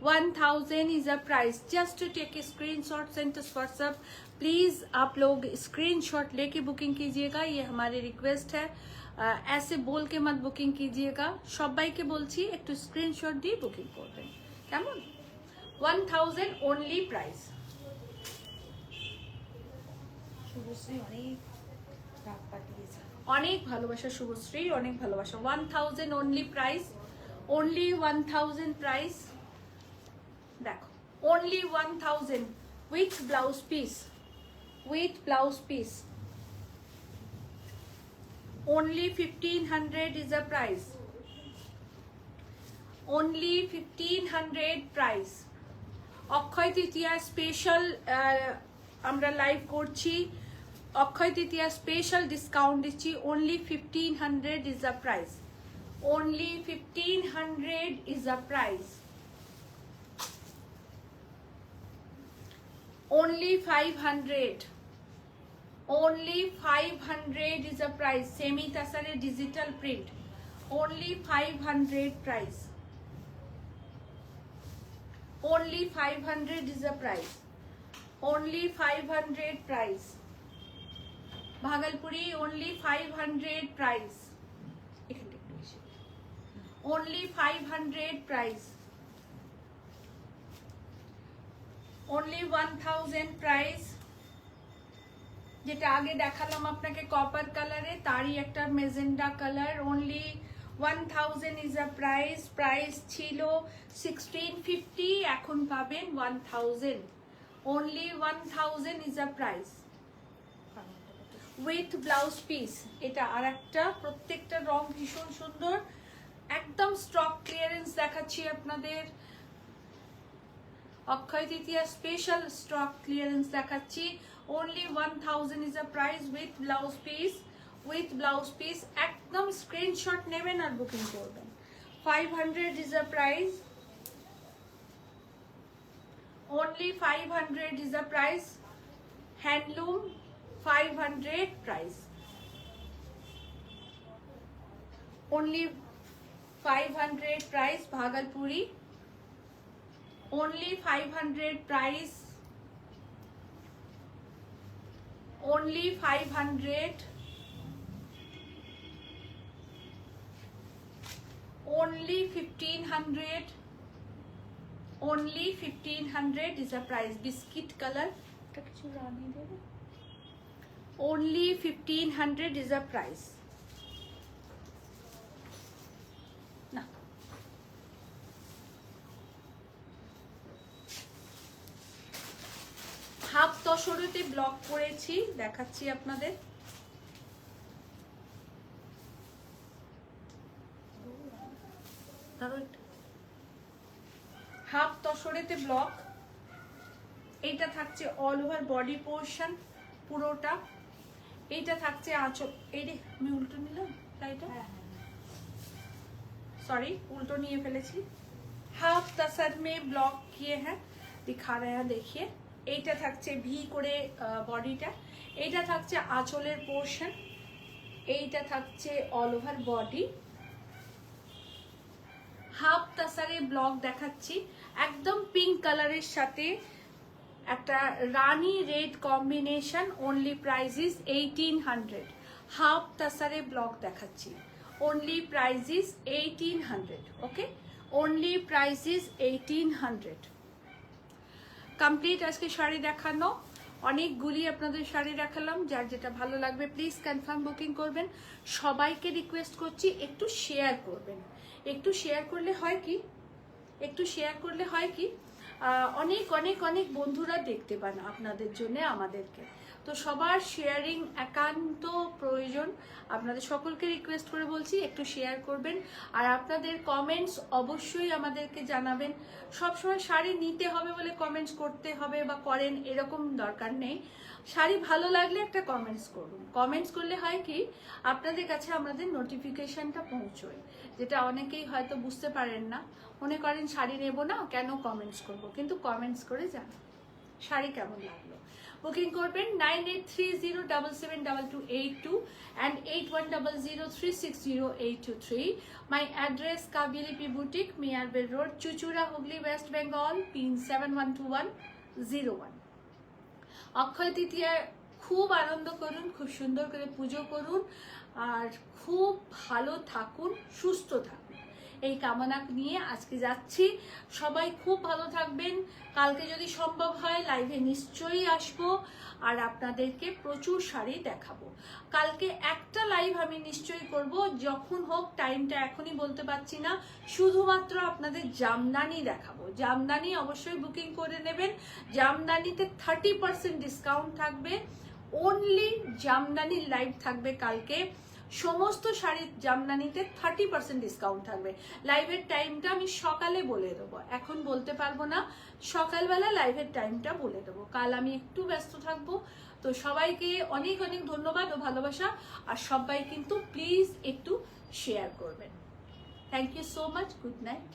1000 is a price। Just to take a screenshot, send to WhatsApp please. आप लोग स्क्रीनशॉट लेके बुकिंग कीजिएगा, ये हमारी रिक्वेस्ट है। ऐसे बोल के मत बुकिंग कीजिएगा, সবাইকে বলছি একটু স্ক্রিনশট দিয়ে বুকিং করবেন, কেমন? 1000 only price। শুভশ্রী অনেক রাগ পাঠিয়েছে। অনেক ভালোবাসা শুভশ্রী, অনেক ভালোবাসা। 1000 only price, only 1000 price। দেখো only 1000 with blouse piece, with blouse piece, only 1500 is the price, only 1500 price। Akshaya Tritiya special আমরা লাইভ করছি, অক্ষয় তৃতীয়া স্পেশাল ডিসকাউন্ট দিচ্ছি, only 1500 is the price, only 1500 is the price, only 500, only 500 is the price। Semi তাসারে digital print, only 500 price, only 500 is the price, only 500 price। Bhagalpuri only 500 price, এখানে একটু বেশি, only 500 price, only 1000 price। যেটা আগে দেখালাম আপনাকে copper কালারে, তারই একটা magenta colour, only 1000 is a price। Price ছিল 1650, এখন পাবেন 1000, only 1000 is a price with blouse piece। এটা আর একটা, প্রত্যেকটা রং ভীষণ সুন্দর, একদম স্টক ক্লিয়ারেন্স দেখাচ্ছি আপনাদের। Akshaya Tritiya special stock clearance দেখাচ্ছি, only 1000 is a price with blouse piece, with blouse piece। একদম স্ক্রিনশট নেবেন আর বুকিং করবেন। 500 is a price, only 500 is a price। Handloom 500 price, only 500 price। Bhagalpuri only 500 price, only 500, only 1500, only 1500 is a price। Biscuit colour, এটা কিছু রানি দেবে, only 1500 is the price. না half তসরতে block করেছি, দেখাচ্ছি আপনাদের। হাফ তসরেতে ব্লক, এইটা থাকছে অল ওভার বডি পোর্শন পুরোটা, এইটা থাকছে আঁচল। এই রে আমি উল্টো নিলাম তাইটা, सॉरी उल्टो नहीं फेलेছি। हाफ तसर में ब्लॉक किए हैं, दिखा रहे हैं, देखिए এইটা থাকছে ভি করে বডিটা, এইটা থাকছে আঁচলের পোর্শন, এইটা থাকছে অল ওভার বডি। হাফ তাসারে ব্লক দেখাচ্ছি, একদম পিঙ্ক কালারের সাথে একটা রানী red combination, only price is 1800। Half তাসারে ব্লক দেখাচ্ছি, only price is 1800, okay, only price is 1800। Complete আজকে শাড়ি দেখানো, অনেকগুলি আপনাদের শাড়ি দেখালাম, যার যেটা ভালো লাগবে প্লিজ কনফার্ম বুকিং করবেন। সবাইকে রিকোয়েস্ট করছি একটু শেয়ার করবেন, একটু শেয়ার করলে হয় কি, একটু শেয়ার করলে হয় কি অনেক অনেক অনেক বন্ধুরা দেখতে পান আপনাদের জন্য আমাদেরকে, তো সবার শেয়ারিং একান্ত প্রয়োজন। আপনাদের সকলকে রিকোয়েস্ট করে বলছি একটু শেয়ার করবেন, আর আপনাদের কমেন্টস অবশ্যই আমাদেরকে জানাবেন। সবসময় শাড়ি নিতে হবে বলে কমেন্টস করতে হবে বা করেন এরকম দরকার নেই, শাড়ি ভালো লাগলে একটা কমেন্টস করুন। কমেন্টস করলে হয় কি আপনাদের কাছে আমাদের নোটিফিকেশনটা পৌঁছয়, যেটা অনেকেই হয়তো বুঝতে পারেন না, মনে করেন শাড়ি নেব না কেন কমেন্টস করব, কিন্তু কমেন্টস করে জানান শাড়ি কেমন লাগলো। বুকিং করবেন 9830772282 and 8100360823। My address Kabylie Lipi Boutique, Miyarbel Road, Chuchura, Hooghly, West Bengal, PIN 712101। অক্ষয় তৃতীয়ায় খুব আনন্দ করুন, খুব সুন্দর করে পুজো করুন, আর খুব ভালো থাকুন, সুস্থ থাকুন, এই কামনা নিয়ে আজকে যাচ্ছি। সবাই খুব ভালো থাকবেন, কালকে যদি সম্ভব হয় লাইভে নিশ্চয়ই আসবো, আর আপনাদেরকে প্রচুর শাড়ি দেখাবো। কালকে একটা লাইভ আমি নিশ্চয়ই করব, যখন হোক, টাইমটা এখনই বলতে পারছি না, শুধুমাত্র আপনাদের জামদানি দেখাবো। জামদানি অবশ্যই বুকিং করে নেবেন, জামদানিতে 30% ডিসকাউন্ট থাকবে, অনলি জামদানির লাইভ থাকবে কালকে। সমস্ত শাড়ির জামদানিতে 30% ডিসকাউন্ট থাকবে। লাইভের টাইমটা আমি সকালে বলে দেবো, এখন বলতে পারবো না, সকালবেলা লাইভের টাইমটা বলে দেবো। কাল আমি একটু ব্যস্ত থাকবো, তো সবাইকে অনেক অনেক ধন্যবাদ ও ভালোবাসা, আর সবাই কিন্তু প্লিজ একটু শেয়ার করবেন। Thank you so much, good night.